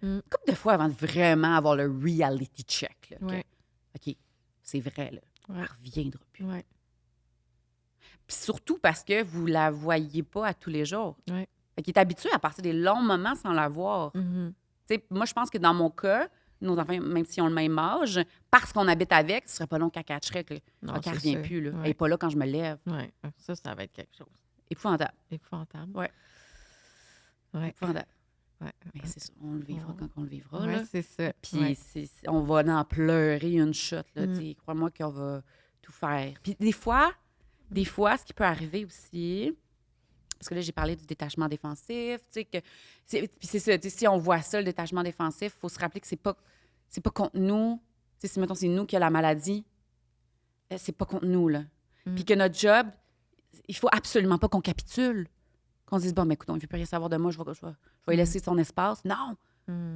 fois avant de vraiment avoir le reality check. Là, OK, c'est vrai, là. Elle ne reviendra plus. Puis surtout parce que vous la voyez pas à tous les jours. Fait qu'il est habitué à passer des longs moments sans la voir. Moi, je pense que dans mon cas, nos enfants, même s'ils ont le même âge, parce qu'on habite avec, ce serait pas long qu'elle catcherait qu'elle ne revient plus. Là. Elle n'est pas là quand je me lève. Ça va être quelque chose. Épouvantable. Épouvantable. Épouvantable. Mais c'est ça, on le vivra quand on le vivra. Là. C'est ça. Puis on va en pleurer une shot. Crois-moi qu'on va tout faire. Puis des fois, ce qui peut arriver aussi, parce que là, j'ai parlé du détachement défensif, puis c'est ça, si on voit ça, le détachement défensif, il faut se rappeler que c'est pas contre nous. Si, mettons, c'est nous qui avons la maladie, c'est pas contre nous, là. Puis que notre job, il faut absolument pas qu'on capitule. Qu'on se dise, bon, mais écoute, on ne veut plus rien savoir de moi, je vais lui laisser son espace. Non!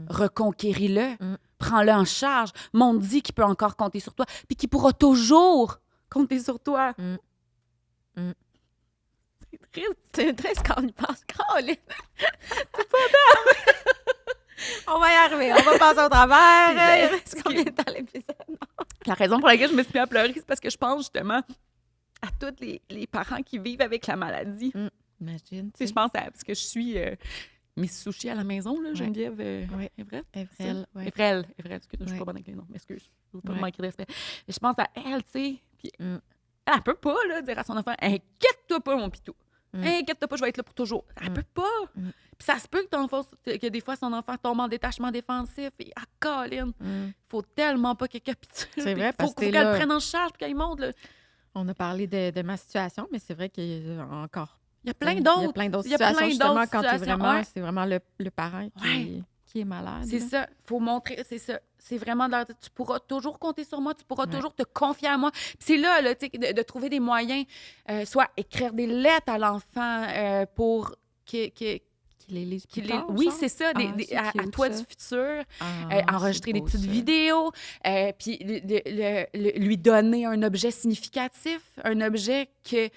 Reconquéris-le. Prends-le en charge. Montre-lui qu'il peut encore compter sur toi, puis qu'il pourra toujours compter sur toi. C'est triste. C'est triste quand on y pense. Caroline! C'est pas bien! On va y arriver. On va passer au travers. Est-ce qu'on est dans l'épisode? La raison pour laquelle je me suis mis à pleurer, c'est parce que je pense justement à tous les parents qui vivent avec la maladie. Imagine. Je pense à... Parce que je suis Miss Sushi à la maison, là, Geneviève Evrel. Evrel. Excuse, je suis pas bonne avec les noms. M'excuse. Je ne veux pas manquer de respect. Je pense à elle, tu sais. Puis elle peut pas là, dire à son enfant « Inquiète-toi pas, mon pitou. Inquiète-toi pas, je vais être là pour toujours. » Elle peut pas. Puis ça se peut que des fois, son enfant tombe en détachement défensif. Et Colin, faut tellement pas qu'elle capitule. C'est vrai, parce que faut qu'elle le prenne en charge puis qu'elle monte. Là. On a parlé de ma situation, mais c'est vrai qu'il y a encore... Il y a plein d'autres. Il y a plein d'autres situations, justement, quand c'est vraiment le parent qui est malade. C'est ça. Il faut montrer, c'est ça. C'est vraiment, tu pourras toujours compter sur moi, tu pourras toujours te confier à moi. Puis c'est là, de trouver des moyens, soit écrire des lettres à l'enfant pour qu'il les lise plus tard, oui, c'est ça, à toi du futur, enregistrer des petites vidéos, puis lui donner un objet significatif, un objet que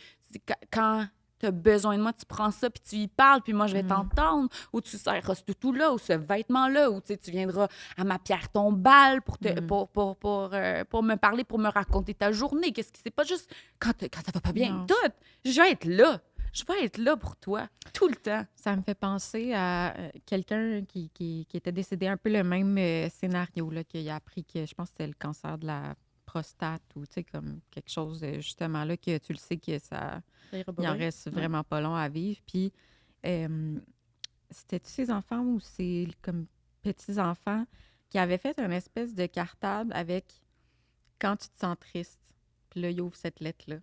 quand tu as besoin de moi, tu prends ça, puis tu y parles, puis moi, je vais t'entendre, ou tu serres ce toutou-là, ou ce vêtement-là, ou tu viendras à ma pierre tombale pour me parler, pour me raconter ta journée. Qu'est-ce qui c'est pas juste quand ça va pas bien. Tout. Je vais être là. Je vais être là pour toi, tout le temps. Ça me fait penser à quelqu'un qui était décédé un peu le même scénario, là, qui a appris que, je pense que c'était le cancer de la prostate ou, tu sais, comme quelque chose, justement, là, que tu le sais que ça... Il en reste vraiment pas long à vivre. Puis, c'était-tu ses enfants ou c'est comme petits-enfants qui avaient fait une espèce de cartable avec « Quand tu te sens triste ». Puis là, il ouvre cette lettre-là.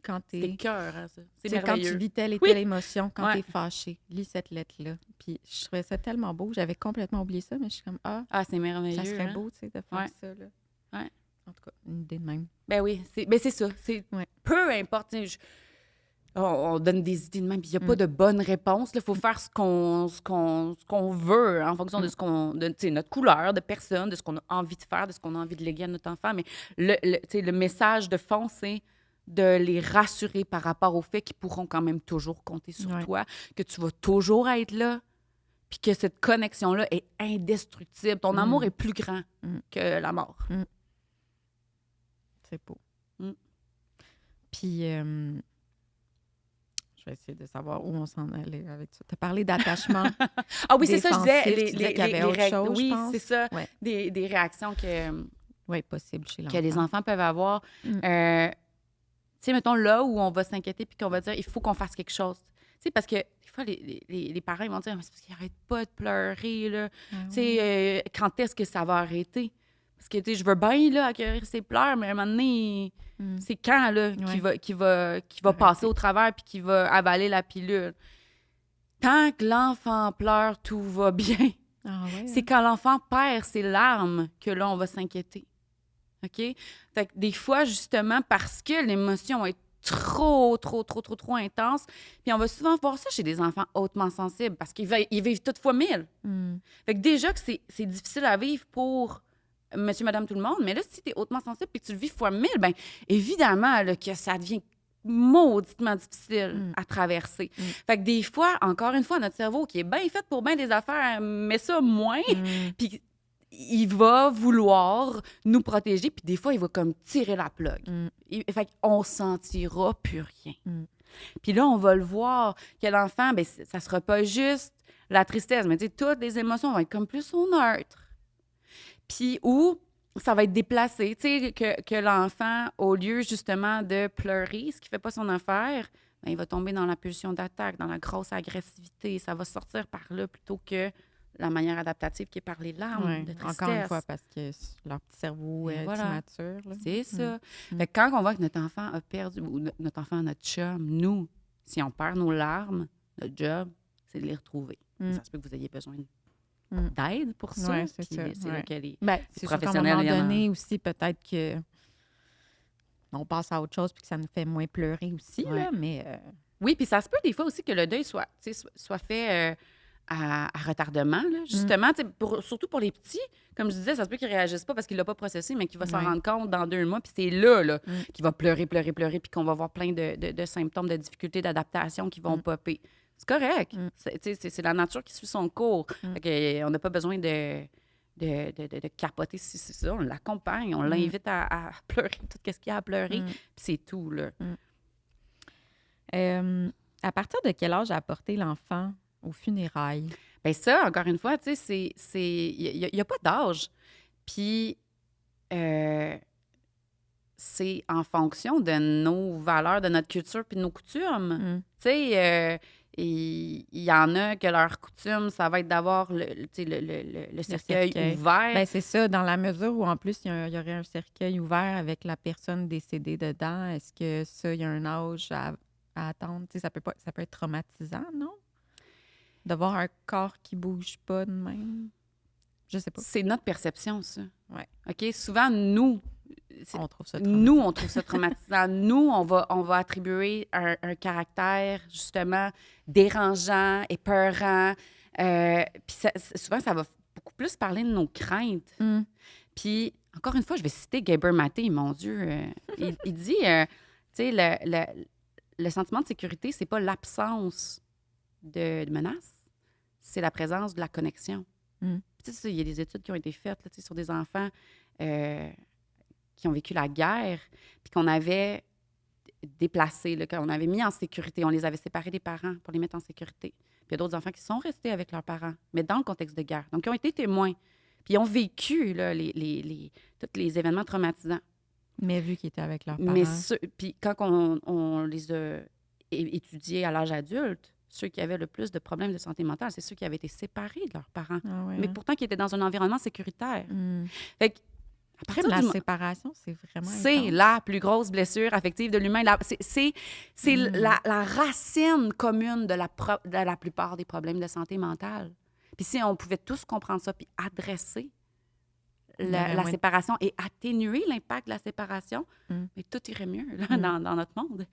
Quand C'est cœur, hein, ça. C'est tu sais, quand tu merveilleux. vis telle et Oui. telle émotion, quand Ouais. tu es fâché, lis cette lettre-là. Puis je trouvais ça tellement beau. J'avais complètement oublié ça, mais je suis comme, Ah, c'est merveilleux, ça serait hein? beau, tu sais, de faire Ouais. ça, là. Ouais. En tout cas, une idée de même. Ben oui, c'est ça. Ouais. Peu importe, tu sais, on donne des idées de même, puis il n'y a pas de bonne réponse. Il faut faire ce qu'on veut hein, en fonction de tu sais, notre couleur de personne, de ce qu'on a envie de faire, de ce qu'on a envie de léguer à notre enfant. Mais tu sais, le message de fond, c'est de les rassurer par rapport au fait qu'ils pourront quand même toujours compter sur Ouais. toi, que tu vas toujours être là, puis que cette connexion-là est indestructible. Ton amour est plus grand que la mort. C'est beau. Mm. Puis, je vais essayer de savoir où on s'en allait avec ça. Tu as parlé d'attachement. Ah oui, c'est ça, je disais. défensif. Tu disais qu'il y avait autre chose, Oui, je pense. c'est ça. Ouais. Des réactions Oui, possible chez que les l'enfant. enfants peuvent avoir. Mm. Tu sais, mettons, là où on va s'inquiéter puis qu'on va dire, il faut qu'on fasse quelque chose. Tu sais, parce que des fois, les parents, ils vont dire, mais c'est parce qu'ils n'arrêtent pas de pleurer, là. Ah Tu sais, quand est-ce que ça va arrêter? Parce que, tu sais, je veux bien, là, accueillir ses pleurs, mais à un moment donné, c'est quand, là, qui va passer au travers puis qui va avaler la pilule? Tant que l'enfant pleure, tout va bien. Ah ouais, C'est quand l'enfant perd ses larmes que là, on va s'inquiéter. OK? Fait que des fois, justement, parce que l'émotion est trop intense, puis on va souvent voir ça chez des enfants hautement sensibles parce ils vivent toute fois 1000. Fait que déjà que c'est difficile à vivre pour monsieur, madame, tout le monde, mais là, si tu es hautement sensible et que tu le vis fois 1000, bien, évidemment là, que ça devient mauditement difficile à traverser. Fait que des fois, encore une fois, notre cerveau qui est bien fait pour bien des affaires, met ça moins, puis il va vouloir nous protéger, puis des fois, il va comme tirer la plug. Fait qu'on sentira plus rien. Puis là, on va le voir que l'enfant, bien, ça sera pas juste la tristesse, mais tu sais, toutes les émotions vont être comme plus au neutre. Puis où ça va être déplacé, tu sais, que l'enfant, au lieu justement de pleurer, ce qui fait pas son affaire, bien, il va tomber dans la pulsion d'attaque, dans la grosse agressivité. Ça va sortir par là plutôt que la manière adaptative qui est par les larmes de tristesse. Encore une fois, parce que leur petit cerveau est immature. Là. C'est ça. Fait que quand on voit que notre enfant a perdu, ou notre enfant, notre chum, nous, si on perd nos larmes, notre job, c'est de les retrouver. Ça se peut que vous ayez besoin d'aide pour ça. Oui, c'est ça. C'est là que les c'est professionnels... sûr qu'à un moment donné aussi, peut-être que on passe à autre chose puis que ça nous fait moins pleurer aussi, là, mais... Oui, puis ça se peut des fois aussi que le deuil soit fait à retardement, là, justement, surtout pour les petits. Comme je disais, ça se peut qu'ils ne réagissent pas parce qu'il ne l'a pas processé, mais qu'il va s'en rendre compte dans 2 mois, puis c'est là qu'il va pleurer, puis qu'on va avoir plein de symptômes de difficultés d'adaptation qui vont popper. C'est correct. C'est la nature qui suit son cours. Fait que, on n'a pas besoin de capoter si c'est ça. On l'accompagne, on l'invite à pleurer tout ce qu'il y a à pleurer, puis c'est tout, là. À partir de quel âge a apporté l'enfant aux funérailles? Bien ça, encore une fois, tu sais, il n'y a pas d'âge. Puis, c'est en fonction de nos valeurs, de notre culture puis de nos coutumes. Tu sais, il y en a que leur coutume, ça va être d'avoir le cercueil ouvert. Bien, c'est ça, dans la mesure où, en plus, il y aurait un cercueil ouvert avec la personne décédée dedans. Est-ce que ça, il y a un âge à attendre? Tu sais, ça peut être traumatisant, non? De voir un corps qui bouge pas de même? Je sais pas. C'est notre perception, ça. Ouais. OK? Souvent, nous... On trouve ça traumatisant. Nous, on va attribuer un caractère, justement, dérangeant, épeurant. Puis souvent, ça va beaucoup plus parler de nos craintes. Puis, encore une fois, je vais citer Gabor Maté, mon Dieu. Il dit, tu sais, le sentiment de sécurité, c'est pas l'absence de menace, c'est la présence de la connexion. Tu sais, il y a des études qui ont été faites là, sur des enfants qui ont vécu la guerre, puis qu'on avait déplacés, là, qu'on avait mis en sécurité. On les avait séparés des parents pour les mettre en sécurité. Puis il y a d'autres enfants qui sont restés avec leurs parents, mais dans le contexte de guerre. Donc, ils ont été témoins. Puis ils ont vécu là, tous les événements traumatisants. Mais vu qu'ils étaient avec leurs parents. Puis quand on les a étudiés à l'âge adulte, ceux qui avaient le plus de problèmes de santé mentale, c'est ceux qui avaient été séparés de leurs parents, mais pourtant qui étaient dans un environnement sécuritaire. Fait que À Crime, partir la du mo séparation, c'est vraiment c'est intense. la plus grosse blessure affective de l'humain. C'est la racine commune de la plupart des problèmes de santé mentale. Puis si on pouvait tous comprendre ça puis adresser Il y aurait la moins de... séparation et atténuer l'impact de la séparation, Mm. mais tout irait mieux là, Mm. dans notre monde.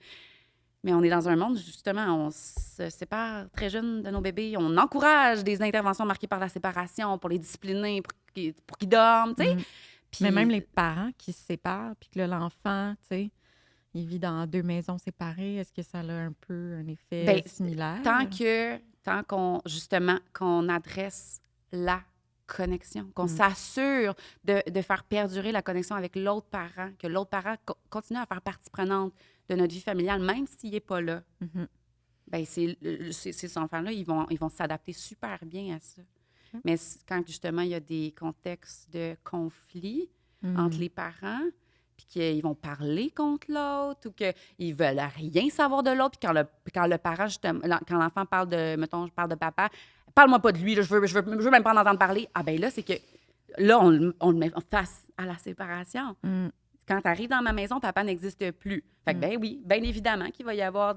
Mais on est dans un monde, justement, on se sépare très jeune de nos bébés. On encourage des interventions marquées par la séparation pour les discipliner, pour qu'ils dorment, tu sais. Mm. Puis, Mais même les parents qui se séparent, puis que là, l'enfant, tu sais, il vit dans 2 maisons séparées, est-ce que ça a un peu un effet ben, similaire? tant qu'on, justement, qu'on adresse la connexion, qu'on Mm. s'assure de faire perdurer la connexion avec l'autre parent, que l'autre parent continue à faire partie prenante de notre vie familiale, même s'il n'est pas là, Mhm. ben ces enfants-là, ils vont s'adapter super bien à ça. Ok. Mais quand, justement, il y a des contextes de conflit entre les parents, puis qu'ils vont parler contre l'autre ou qu'ils veulent rien savoir de l'autre, puis quand le parent, justement, quand l'enfant parle de, mettons, je parle de papa, parle-moi pas de lui, là, je veux même pas en entendre parler. Ah ben là, c'est que, là, on le met face à la séparation. Mm. Quand tu arrives dans ma maison, papa n'existe plus. Fait que, ben oui, bien évidemment qu'il va y avoir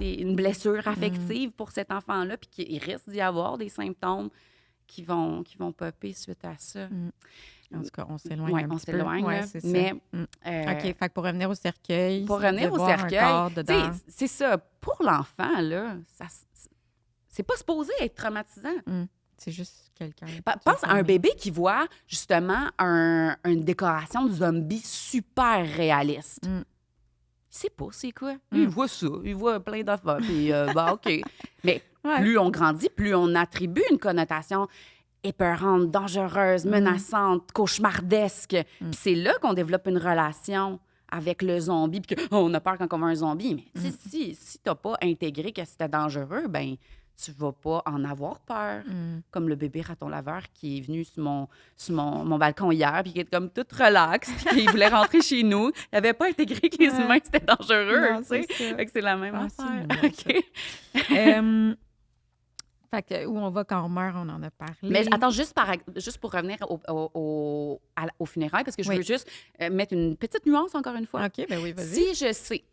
une blessure affective pour cet enfant-là, puis qu'il risque d'y avoir des symptômes qui vont popper suite à ça. Mm. En tout cas, on s'éloigne Ouais, un on petit peu. s'éloigne, Ouais, là. c'est ça. Mais, Mm. euh, OK, fait que pour revenir au cercueil, pour c'est revenir de au voir un cercueil, corps tu sais, dedans. c'est ça. Pour l'enfant, là, c'est pas supposé être traumatisant. Mm. C'est juste quelqu'un. Pense à un bébé qui voit, justement, une décoration de zombie super réaliste. Mm. Il sait pas c'est quoi. Mm. Il voit ça, il voit plein d'affaires, puis bah, OK. Mais Ouais. plus on grandit, plus on attribue une connotation épeurante, dangereuse, menaçante, cauchemardesque. Puis c'est là qu'on développe une relation avec le zombie, puis on a peur quand on voit un zombie. Mais tu sais, si t'as pas intégré que c'était dangereux, ben tu vas pas en avoir peur. Comme le bébé raton laveur qui est venu sur mon balcon hier, puis qui est comme tout relax, puis qui voulait rentrer chez nous. Il n'avait pas intégré que les Ouais. humains, c'était dangereux, Non, tu sais. c'est ça. Fait que c'est la même Ah, c'est affaire. mignon, ça. OK. Fait que où on va quand on meurt, on en a parlé. Mais attends, juste pour revenir aux funérailles, parce que je Oui. veux juste mettre une petite nuance encore une fois. OK, ben oui, vas-y. Si je sais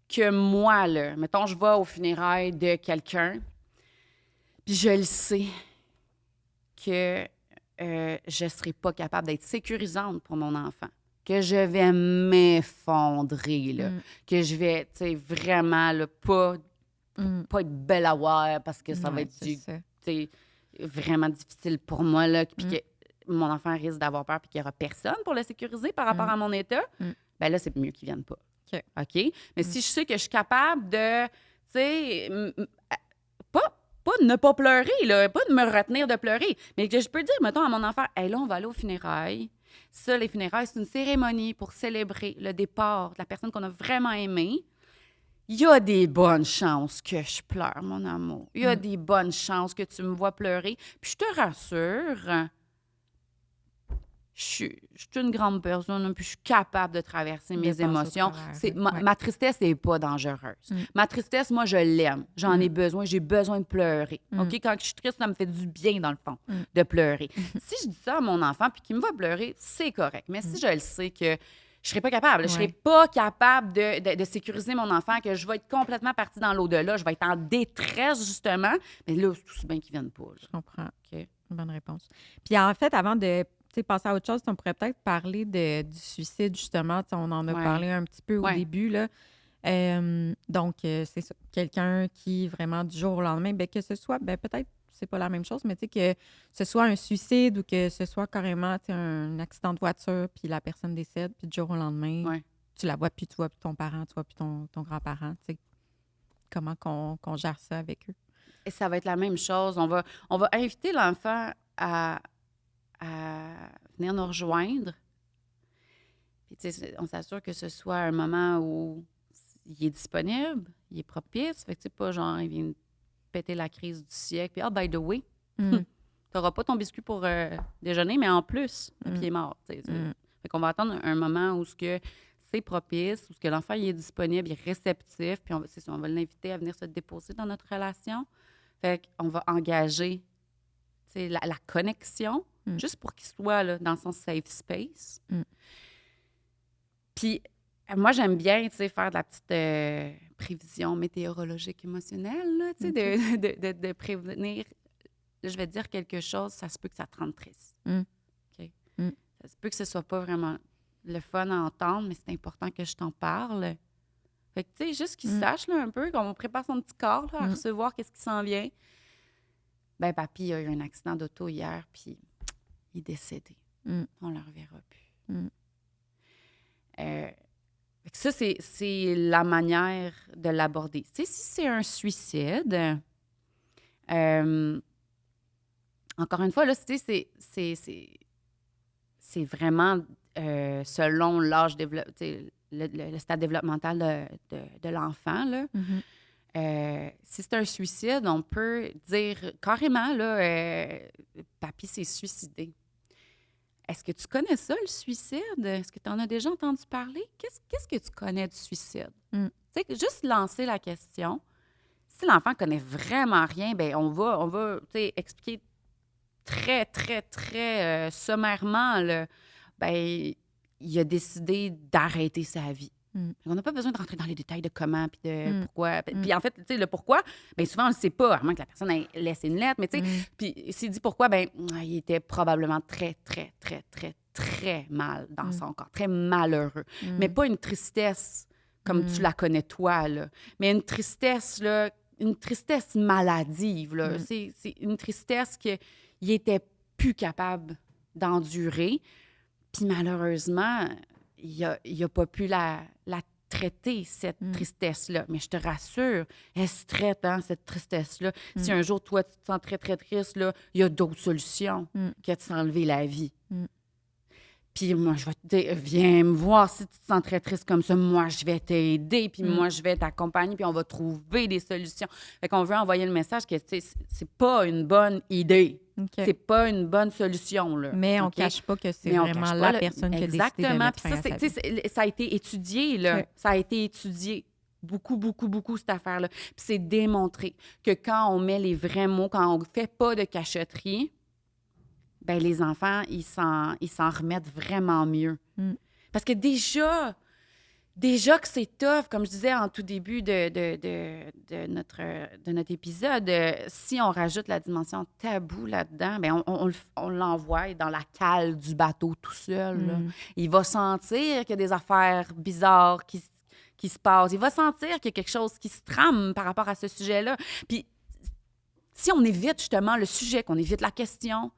que moi, là, mettons, je vais aux funérailles de quelqu'un, puis je le sais que je ne serai pas capable d'être sécurisante pour mon enfant, que je vais m'effondrer, là, que je vais, tu sais, vraiment, là, pas être belle à voir parce que ça va Ouais, être c'est ça. tu sais, vraiment difficile pour moi, là, puis que mon enfant risque d'avoir peur puis qu'il n'y aura personne pour le sécuriser par rapport à mon état, ben là, c'est mieux qu'il ne vienne pas. OK? Mais si je sais que je suis capable de, tu sais, pas de ne pas pleurer, là, pas de me retenir de pleurer, mais que je peux dire, mettons, à mon enfant, hey, là, on va aller aux funérailles. Ça, les funérailles, c'est une cérémonie pour célébrer le départ de la personne qu'on a vraiment aimée. Il y a des bonnes chances que je pleure, mon amour. Il y a des bonnes chances que tu me vois pleurer. Puis je te rassure, je suis une grande personne, puis je suis capable de traverser mes passer au émotions. travers, Ma tristesse n'est pas dangereuse. Ma tristesse, moi, je l'aime. J'en ai besoin. J'ai besoin de pleurer. OK? Quand je suis triste, ça me fait du bien, dans le fond, de pleurer. Si je dis ça à mon enfant puis qu'il me voit pleurer, c'est correct. Mais si je le sais que je serais pas capable. Je serais pas capable de sécuriser mon enfant, que je vais être complètement partie dans l'au-delà. Je vais être en détresse, justement. Mais là, c'est tout si bien qu'ils viennent pas. Là. Je comprends. OK. Bonne réponse. Puis en fait, avant de passer à autre chose, on pourrait peut-être parler du suicide, justement. On en a parlé un petit peu au début, là. Donc, c'est ça. Quelqu'un qui, vraiment, du jour au lendemain, que ce soit, peut-être, c'est pas la même chose, mais que ce soit un suicide ou que ce soit carrément un accident de voiture, puis la personne décède, puis du jour au lendemain, tu la vois plus, tu vois plus ton parent, tu vois plus ton grand-parent. Comment qu'on gère ça avec eux? Et ça va être la même chose. On va inviter l'enfant à venir nous rejoindre. Puis, on s'assure que ce soit un moment où il est disponible, il est propice. Fait que, pas genre, il vient péter la crise du siècle. Puis, by the way, tu n'auras pas ton biscuit pour déjeuner, mais en plus, puis il est mort. Fait qu'on va attendre un moment où c'est propice, où l'enfant il est disponible, il est réceptif, puis on va l'inviter à venir se déposer dans notre relation. Fait qu'on va engager la connexion juste pour qu'il soit là, dans son safe space. Puis, moi, j'aime bien, tu sais, faire de la petite prévision météorologique émotionnelle, là, tu sais, de prévenir. Là, je vais te dire quelque chose, ça se peut que ça te rende triste. OK? Ça se peut que ce soit pas vraiment le fun à entendre, mais c'est important que je t'en parle. Fait que, tu sais, juste qu'il sache, là, un peu, qu'on prépare son petit corps, là, à recevoir qu'est-ce qui s'en vient. Ben, papy a eu un accident d'auto hier, puis il est décédé. On ne le reverra plus. Fait que ça, c'est la manière de l'aborder. Tu sais, si c'est un suicide, encore une fois, là, tu sais, c'est vraiment selon l'âge, le stade développemental de l'enfant, là. Si c'est un suicide, on peut dire carrément, là, papy s'est suicidé. Est-ce que tu connais ça, le suicide? Est-ce que tu en as déjà entendu parler? Qu'est-ce que tu connais du suicide? Tu sais, juste lancer la question. Si l'enfant connaît vraiment rien, bien, on va tu sais, expliquer très, très, très sommairement, là, bien, il a décidé d'arrêter sa vie. On n'a pas besoin de rentrer dans les détails de comment puis de pourquoi. Puis en fait, tu sais, le pourquoi, bien souvent, on ne le sait pas, à moins que la personne ait laissé une lettre. Mais tu sais, puis s'il dit pourquoi, bien, il était probablement très, très, très, très, très mal dans son corps, très malheureux. Mais pas une tristesse comme tu la connais toi, là. Mais une tristesse, là, une tristesse maladive, là. C'est une tristesse qu'il était plus capable d'endurer. Puis malheureusement, il a pas pu la traiter, cette tristesse-là. Mais je te rassure, elle se traite, hein, cette tristesse-là. Si un jour, toi, tu te sens très, très triste, là, il y a d'autres solutions que de s'enlever la vie. Puis moi, je vais te dire, viens me voir si tu te sens très triste comme ça. Moi, je vais t'aider, puis moi, je vais t'accompagner, puis on va trouver des solutions. Fait qu'on veut envoyer le message que, tu sais, c'est pas une bonne idée. Okay. C'est pas une bonne solution, là. Mais on ne cache pas que c'est vraiment la personne qui a décidé de mettre fin à sa vie. Ça a été étudié, là. Okay. Ça a été étudié. Beaucoup, beaucoup, beaucoup, cette affaire-là. Puis c'est démontré que quand on met les vrais mots, quand on ne fait pas de cachotterie, bien, les enfants, ils s'en remettent vraiment mieux. Parce que déjà que c'est tough, comme je disais en tout début de notre épisode, si on rajoute la dimension tabou là-dedans, bien, on l'envoie dans la cale du bateau tout seul. Là. Il va sentir qu'il y a des affaires bizarres qui se passent. Il va sentir qu'il y a quelque chose qui se trame par rapport à ce sujet-là. Puis, si on évite justement le sujet, qu'on évite la question,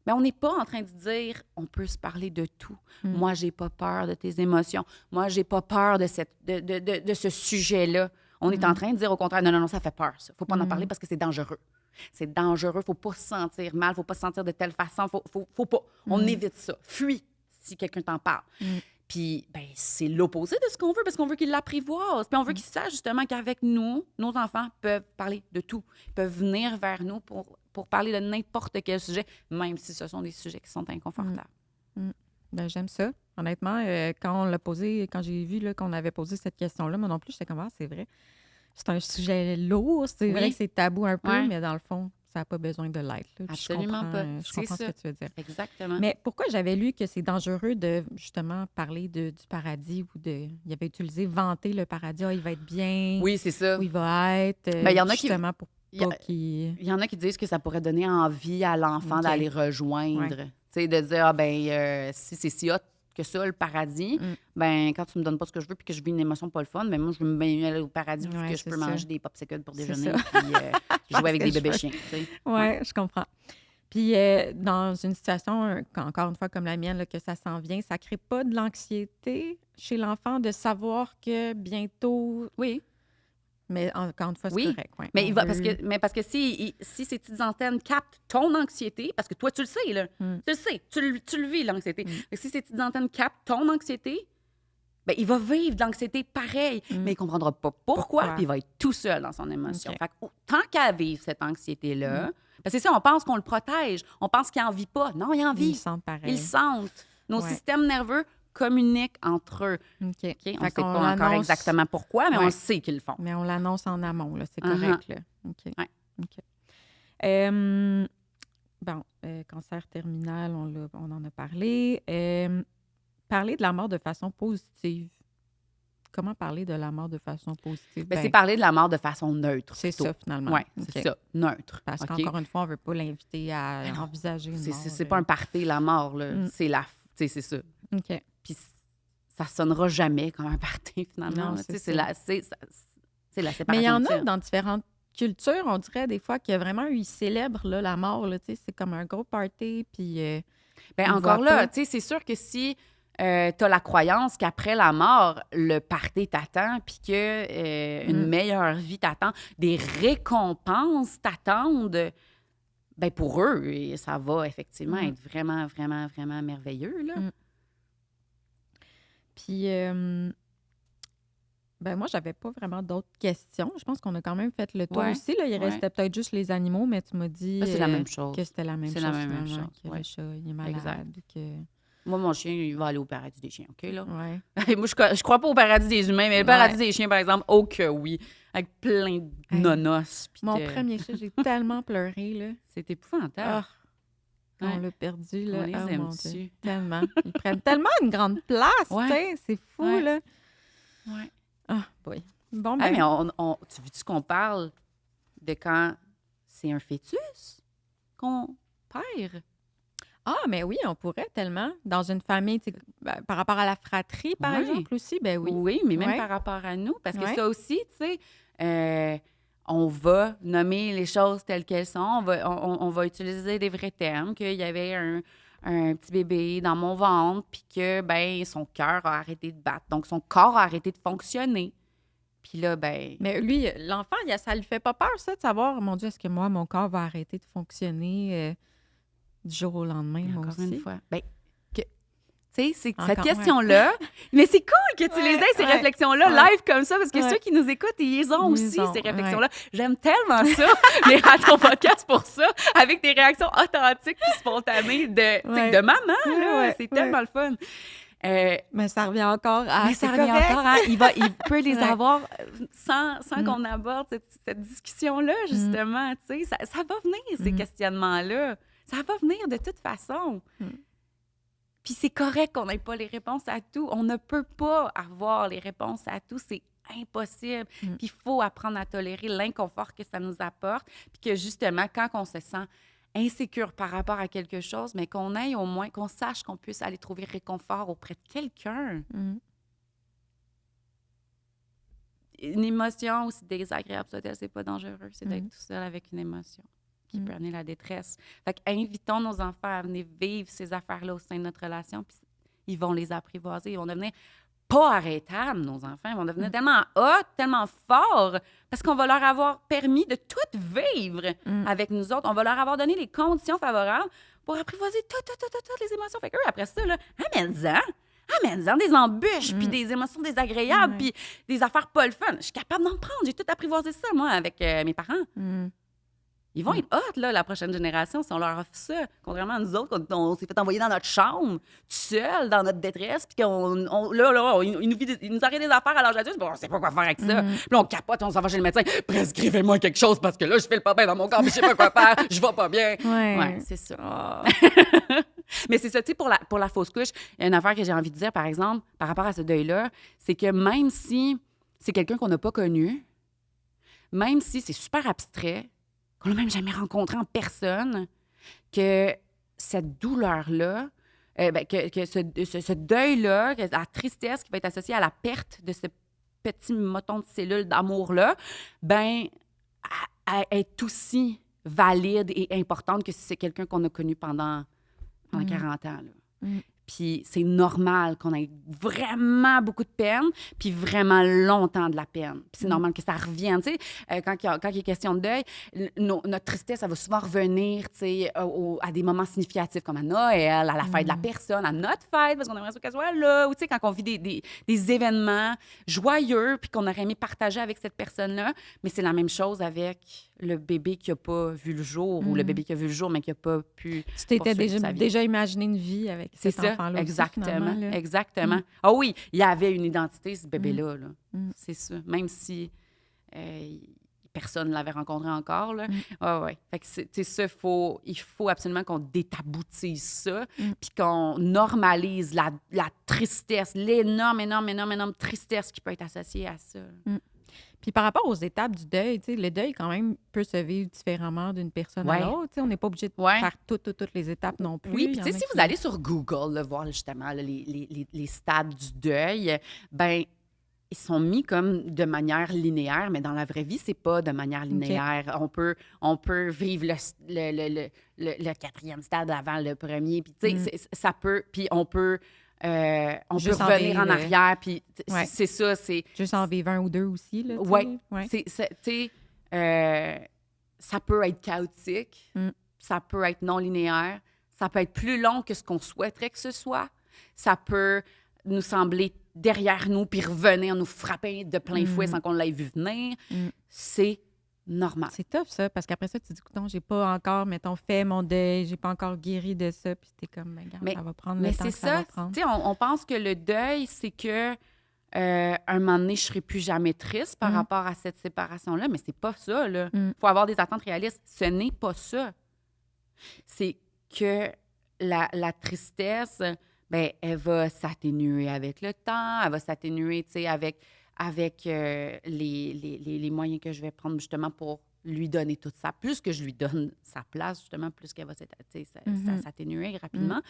bien, on n'est pas en train de dire on peut se parler de tout. Moi, j'ai pas peur de tes émotions. Moi, j'ai pas peur de ce sujet-là. On est en train de dire au contraire, non, ça fait peur, ça. Faut pas en parler parce que c'est dangereux. C'est dangereux, faut pas se sentir mal, faut pas se sentir de telle façon, faut pas. On évite ça. Fuis si quelqu'un t'en parle. Puis, ben, c'est l'opposé de ce qu'on veut, parce qu'on veut qu'ils l'apprivoisent. Puis on veut qu'ils sachent justement qu'avec nous, nos enfants peuvent parler de tout. Ils peuvent venir vers nous pour parler de n'importe quel sujet, même si ce sont des sujets qui sont inconfortables. Ben, j'aime ça. Honnêtement, quand on l'a posé, quand j'ai vu là, qu'on avait posé cette question-là, moi non plus, j'étais comme, ah, c'est vrai. C'est un sujet lourd, c'est vrai que c'est tabou un peu, mais dans le fond, ça n'a pas besoin de l'être. Là. Absolument pas. Je comprends ce que tu veux dire. Exactement. Mais pourquoi j'avais lu que c'est dangereux de, justement, parler du paradis ou de... Il avait utilisé vanter le paradis, il va être bien. Oui, c'est ça. Où il va être, ben, y en a justement, pour pas qu'il... Il y en a qui disent que ça pourrait donner envie à l'enfant d'aller rejoindre. Tu sais, de dire, si c'est si hot que ça, le paradis, ben quand tu me donnes pas ce que je veux puis que je vis une émotion pas le fun, ben moi, je veux bien aller au paradis parce que je peux manger des popsicles pour déjeuner puis jouer avec des bébés chiens. Oui, je comprends. Puis, dans une situation, encore une fois, comme la mienne, là, que ça s'en vient, ça crée pas de l'anxiété chez l'enfant de savoir que bientôt... Oui. Mais encore une fois, c'est correct. Ouais. Mais, parce que si ces petites antennes captent ton anxiété, parce que toi, tu le sais, là. Tu le sais, tu le vis, l'anxiété. Si ces petites antennes captent ton anxiété, bien, il va vivre de l'anxiété pareil, mais il ne comprendra pas pourquoi, puis il va être tout seul dans son émotion. Fait que, tant qu'à vivre cette anxiété-là, parce que c'est ça, on pense qu'on le protège, on pense qu'il n'en vit pas. Non, il en vit. Ils sentent pareil. Ils sentent. Nos systèmes nerveux communiquent entre eux. On ne sait pas encore exactement pourquoi, mais on sait qu'ils le font. Mais on l'annonce en amont, là, c'est correct. Là. OK. bon, cancer terminal, on en a parlé. Parler de la mort de façon positive. Comment parler de la mort de façon positive? Ben, c'est parler de la mort de façon neutre. C'est plutôt. ça, finalement. Oui, OK. c'est ça, neutre. Parce OK? qu'encore une fois, on ne veut pas l'inviter à Ben non. envisager une mort. C'est pas un party, la mort, là. Mm. C'est la... Tu sais, c'est ça. OK. Puis ça sonnera jamais comme un party, finalement. Non, là. Tu sais, c'est c'est la Mais séparation il y en de a tiers. dans différentes cultures, on dirait des fois qu'il y a vraiment ils célèbrent là, la mort. Là, tu sais, c'est comme un gros party. Puis, Ben, ils encore voient là, pas. tu sais, c'est sûr que si tu as la croyance qu'après la mort, le party t'attend, puis que une meilleure vie t'attend, des récompenses t'attendent, ben pour eux, et ça va effectivement être vraiment, vraiment, vraiment merveilleux, là. Mm. Puis, ben moi, j'avais pas vraiment d'autres questions. Je pense qu'on a quand même fait le tour Ouais, aussi. Là. Il ouais. restait peut-être juste les animaux, mais tu m'as dit Ben, c'est la même chose. que c'était la même C'est chose. la même finalement, chose, que ouais. le chat, il est malade. Exact. Que... Moi, mon chien, il va aller au paradis des chiens, OK, là? Ouais. Moi, je crois pas au paradis des humains, mais le paradis des chiens, par exemple, oh que oui. Avec plein de Hey. nonos. puis Mon de- premier chat, j'ai tellement pleuré. Là. C'est épouvantable. Ah, quand Ouais. on l'a perdu. Là. On les Oh, aime mon Dieu. dessus. Tellement. Ils prennent tellement une grande place. Ouais. Tu sais, c'est fou. Ouais. Là. Ouais. Ah, boy. Bon, Ah, ben, mais tu veux-tu qu'on parle de quand c'est un fœtus qu'on perd? ah, mais oui, on pourrait tellement. Dans une famille, tu sais, ben, par rapport à la fratrie, par Ouais. exemple, aussi, ben oui. Oui, mais même Ouais. par rapport à nous. Parce que Ouais. ça aussi, tu sais, on va nommer les choses telles qu'elles sont. On va utiliser des vrais termes, qu'il y avait un petit bébé dans mon ventre, puis que, ben, son cœur a arrêté de battre. Donc, son corps a arrêté de fonctionner. Puis là, ben, Mais lui, l'enfant, ça lui fait pas peur, ça, de savoir, mon Dieu, est-ce que moi, mon corps va arrêter de fonctionner du jour au lendemain, moi encore aussi? une fois, ben, tu sais, c'est Encore, cette ouais. question-là. Mais c'est cool que tu les Ouais, aies, ces ouais, réflexions-là, ouais. live comme ça, parce que Ouais. ceux qui nous écoutent, ils ont Ils aussi ont, ces ouais. réflexions-là. J'aime tellement ça, les ton podcast pour ça, avec des réactions authentiques et spontanées de, tu sais, Ouais. de maman, là. Ouais, C'est ouais. tellement le fun. Mais ça revient encore à... Mais ça c'est revient correct. encore, hein? Il peut les Ouais. avoir sans Mm. qu'on aborde cette discussion-là, justement. Tu sais, ça va venir, ces Mm. questionnements-là. Ça va venir de toute façon. Mm. Puis c'est correct qu'on n'ait pas les réponses à tout. On ne peut pas avoir les réponses à tout. C'est impossible. Mm. Puis il faut apprendre à tolérer l'inconfort que ça nous apporte. Puis que justement, quand on se sent insécure par rapport à quelque chose, mais qu'on aille au moins, qu'on sache qu'on puisse aller trouver réconfort auprès de quelqu'un. Mm. Une émotion aussi désagréable, c'est pas dangereux. C'est d'être Mhm. tout seul avec une émotion qui Mhm. peut amener la détresse. Fait que invitons nos enfants à venir vivre ces affaires-là au sein de notre relation, puis ils vont les apprivoiser. Ils vont devenir pas arrêtables, nos enfants. Ils vont devenir tellement hot, tellement forts, parce qu'on va leur avoir permis de tout vivre avec nous autres. On va leur avoir donné les conditions favorables pour apprivoiser toutes les émotions. Fait qu'eux, après ça, là, amène-en des embûches, puis des émotions désagréables, Ouais. puis des affaires pas le fun. Je suis capable d'en prendre. J'ai tout apprivoisé ça, moi, avec mes parents. Mm. Ils vont être hot, là, la prochaine génération, si on leur offre ça. Contrairement à nous autres, quand on s'est fait envoyer dans notre chambre, tout seul, dans notre détresse, puis ils nous arrivent des affaires à l'âge adulte, puis on sait pas quoi faire avec ça. Puis là, on capote, on s'en va chez le médecin. Prescrivez-moi quelque chose, parce que là, je fais le pas bien dans mon corps, puis je sais pas quoi faire, je vais pas bien. Ouais. Ouais, c'est ça. Ah. Mais c'est ça, tu sais, pour la fausse couche, il y a une affaire que j'ai envie de dire, par exemple, par rapport à ce deuil-là, c'est que même si c'est quelqu'un qu'on n'a pas connu, même si c'est super abstrait, qu'on n'a même jamais rencontré en personne, que cette douleur-là, que ce deuil-là, que la tristesse qui va être associée à la perte de ce petit moton de cellule d'amour-là, ben, est aussi valide et importante que si c'est quelqu'un qu'on a connu pendant 40 ans. Là. Mm. Puis c'est normal qu'on ait vraiment beaucoup de peine, puis vraiment longtemps de la peine. Puis c'est normal que ça revienne. Tu sais, quand il est question de deuil, notre tristesse, ça va souvent revenir, tu sais, à des moments significatifs comme à Noël, à la fête de la personne, à notre fête, parce qu'on aimerait ça qu'elle soit là. Ou tu sais, quand on vit des événements joyeux, puis qu'on aurait aimé partager avec cette personne-là. Mais c'est la même chose avec le bébé qui n'a pas vu le jour, ou le bébé qui a vu le jour, mais qui n'a pas pu. Tu t'étais poursuivre sa vie. déjà imaginé une vie avec C'est cet ça, enfant-là aussi, exactement, finalement, là. exactement. Ah oui, il y avait une identité, ce bébé-là. Là. Mm. C'est ça. Même si il personne ne l'avait rencontré encore. Là. Mm. Ouais. Fait que c'est ça, il faut absolument qu'on détaboutisse ça, Mm. puis qu'on normalise la tristesse, l'énorme tristesse qui peut être associée à ça. Puis par rapport aux étapes du deuil, tu sais, le deuil, quand même, peut se vivre différemment d'une personne Ouais. à l'autre. Tu sais, on n'est pas obligé de Ouais. faire toutes les étapes non plus. Oui, Il puis y tu en sais, a si qui- vous allez sur Google, là, voir justement là, les stades du deuil, ben ils sont mis comme de manière linéaire, mais dans la vraie vie, c'est pas de manière linéaire. On peut vivre le quatrième stade avant le premier, puis tu sais, ça peut, puis on peut Juste en revenir en vivre, arrière, puis ouais. c'est ça, c'est... Juste en vivre un ou deux aussi, là, tu sais. Ouais. Ouais. Tu sais, ça peut être chaotique, Mm. ça peut être non linéaire, ça peut être plus long que ce qu'on souhaiterait que ce soit, ça peut nous sembler derrière nous puis revenir nous frapper de plein fouet sans qu'on l'ait vu venir. Mm. C'est normal. C'est tough, ça, parce qu'après ça, tu dis, écoute, j'ai pas encore, mettons, fait mon deuil, j'ai pas encore guéri de ça, puis t'es comme, ben, regarde, ça va prendre le Mais temps c'est que ça va ça, prendre. tu sais, on pense que le deuil, c'est que un moment donné, je serai plus jamais triste par rapport à cette séparation-là, mais c'est pas ça, là. Faut avoir des attentes réalistes. Ce n'est pas ça. C'est que la tristesse, ben, elle va s'atténuer avec le temps, elle va s'atténuer, tu sais, avec les moyens que je vais prendre justement pour lui donner toute sa... Plus que je lui donne sa place, justement, plus qu'elle va s'atténuer rapidement.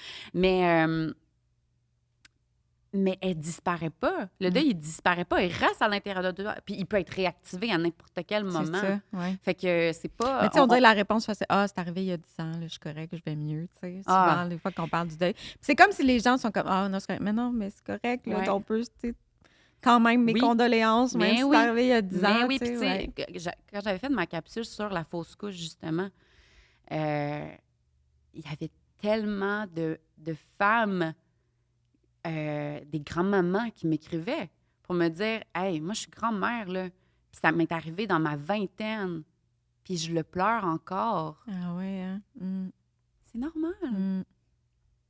Mais elle disparaît pas. Le deuil, il disparaît pas. Il reste à l'intérieur de toi. Puis il peut être réactivé à n'importe quel moment. C'est ça, ouais. Fait que c'est pas... Mais tu sais, on dirait la réponse, c'est « Ah, c'est arrivé il y a 10 ans, là, je suis correct, je vais mieux. » Tu sais, souvent, les fois qu'on parle du deuil. Puis c'est comme si les gens sont comme « Ah, non, c'est correct. » Mais non, mais c'est correct, là, on peut, tu sais, quand même, mes condoléances, même si c'est arrivé il y a 10 ans. Mais oui, tu puis sais, tu sais, quand j'avais fait ma capsule sur la fausse couche, justement, il y avait tellement de femmes, des grands-mamans qui m'écrivaient pour me dire « Hey, moi, je suis grand-mère, là, puis ça m'est arrivé dans ma vingtaine, puis je le pleure encore. » Ah ouais, hein? C'est normal.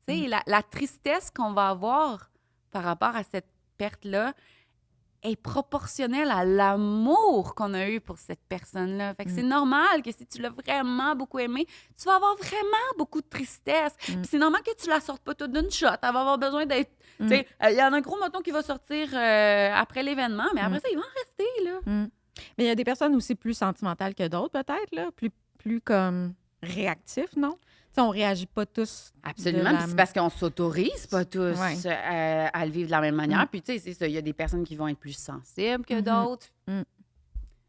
Tu sais, la tristesse qu'on va avoir par rapport à cette perte-là est proportionnelle à l'amour qu'on a eu pour cette personne-là. Fait que c'est normal que si tu l'as vraiment beaucoup aimé, tu vas avoir vraiment beaucoup de tristesse. Puis c'est normal que tu la sortes pas toute d'une shot. Elle va avoir besoin d'être... Tu sais, il y en a un gros mouton qui va sortir après l'événement, mais après ça, il va en rester, là. Mais il y a des personnes aussi plus sentimentales que d'autres, peut-être, là, plus comme réactifs, non? Tu sais, on réagit pas tous. Absolument, puis c'est parce qu'on s'autorise pas tous à le vivre de la même manière. Puis tu sais, c'est ça, il y a des personnes qui vont être plus sensibles que d'autres.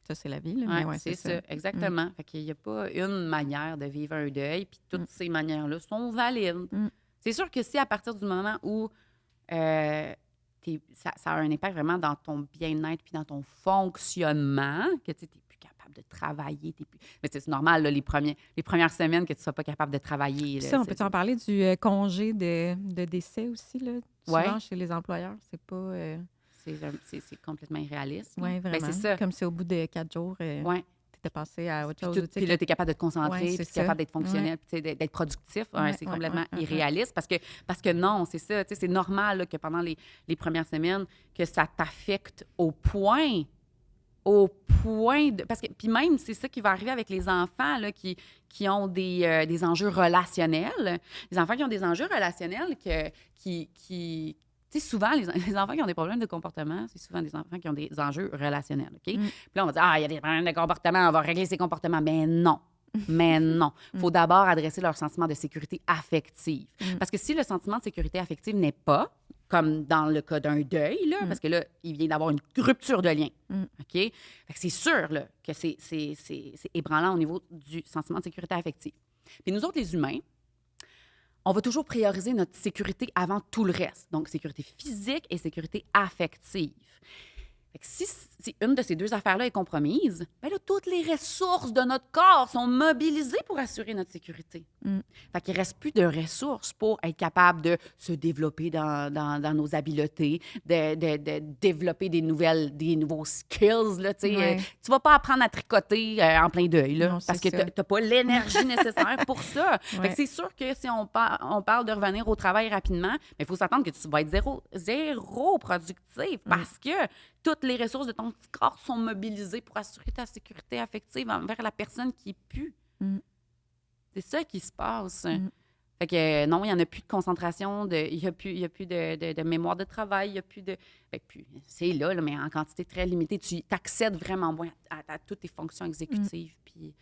Ça, c'est la vie, là. Ouais, c'est ça, exactement. Fait qu'il n'y a pas une manière de vivre un deuil, puis toutes ces manières-là sont valides. C'est sûr que si à partir du moment où ça a un impact vraiment dans ton bien-être puis dans ton fonctionnement, que tu n'es plus capable de travailler. Mais c'est normal, là, les premières semaines que tu ne sois pas capable de travailler. Là, ça, on peut en parler du congé de décès aussi, là? Souvent, chez les employeurs, c'est pas... C'est complètement irréaliste. Oui, vraiment. Ben, c'est ça. Comme si au bout de 4 jours, tu étais passé à autre chose. Puis là, tu es capable de te concentrer, puis tu es capable d'être fonctionnel, puis d'être productif. C'est complètement irréaliste parce que non, c'est ça. C'est normal là, que pendant les premières semaines, que ça t'affecte au point de... Parce que, puis même, c'est ça qui va arriver avec les enfants là, qui ont des enjeux relationnels. Les enfants qui ont des enjeux relationnels qui tu sais, souvent, les enfants qui ont des problèmes de comportement, c'est souvent des enfants qui ont des enjeux relationnels, OK? Puis là, on va dire, il y a des problèmes de comportement, on va régler ces comportements. Mais non. Mais non. Il faut d'abord adresser leur sentiment de sécurité affective. Parce que si le sentiment de sécurité affective n'est pas, comme dans le cas d'un deuil, là, parce que là, il vient d'avoir une rupture de lien, OK? Fait que c'est sûr là, que c'est ébranlant au niveau du sentiment de sécurité affective. Puis nous autres, les humains, on va toujours prioriser notre sécurité avant tout le reste. Donc, sécurité physique et sécurité affective. Fait que si une de ces deux affaires-là est compromise, bien là, toutes les ressources de notre corps sont mobilisées pour assurer notre sécurité. Fait qu'il ne reste plus de ressources pour être capable de se développer dans nos habiletés, de développer des nouveaux skills. Là, tu ne vas pas apprendre à tricoter en plein deuil, là, non, parce que tu n'as pas l'énergie nécessaire pour ça. Fait que c'est sûr que si on parle de revenir au travail rapidement, il faut s'attendre que tu vas être zéro productif parce que tout toutes les ressources de ton petit corps sont mobilisées pour assurer ta sécurité affective envers la personne qui est plus. Mm. C'est ça qui se passe. Mm. Fait que non, il n'y en a plus de concentration, il n'y a plus de mémoire de travail, il n'y a plus de. Fait que c'est là, mais en quantité très limitée. Tu accèdes vraiment moins à toutes tes fonctions exécutives, puis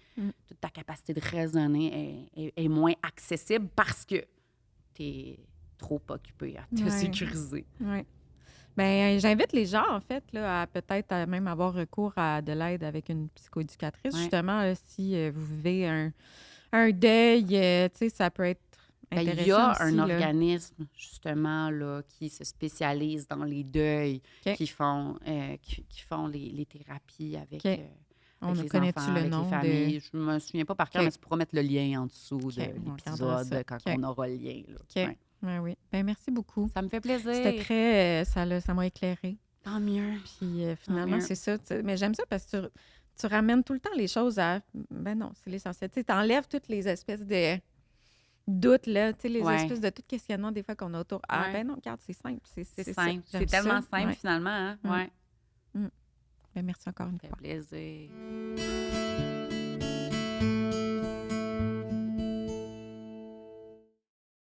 toute ta capacité de raisonner est moins accessible parce que tu es trop occupé à te sécuriser. Oui. Bien, j'invite les gens, en fait, là, à peut-être même avoir recours à de l'aide avec une psychoéducatrice. Justement, là, si vous vivez un deuil, tu sais, ça peut être intéressant. Il y a aussi, un là. organisme, justement, là, qui se spécialise dans les deuils, qui font les thérapies avec. On les connaît-tu enfants, le avec nom les familles. Je me souviens pas par cœur, mais tu pourras mettre le lien en dessous de l'épisode quand on aura le lien. Là. Oui. Ben, merci beaucoup. Ça me fait plaisir. C'était très... ça m'a éclairé. Tant mieux. Puis finalement, c'est ça. Mais j'aime ça parce que tu ramènes tout le temps les choses à... Ben non, c'est l'essentiel. Tu enlèves toutes les espèces de doutes, là, tu sais, les espèces de tout questionnement des fois qu'on a autour. Ah, ben non, regarde, c'est simple. C'est simple. C'est tellement simple, finalement. Hein? Ben, merci encore une fois. Ça fait plaisir.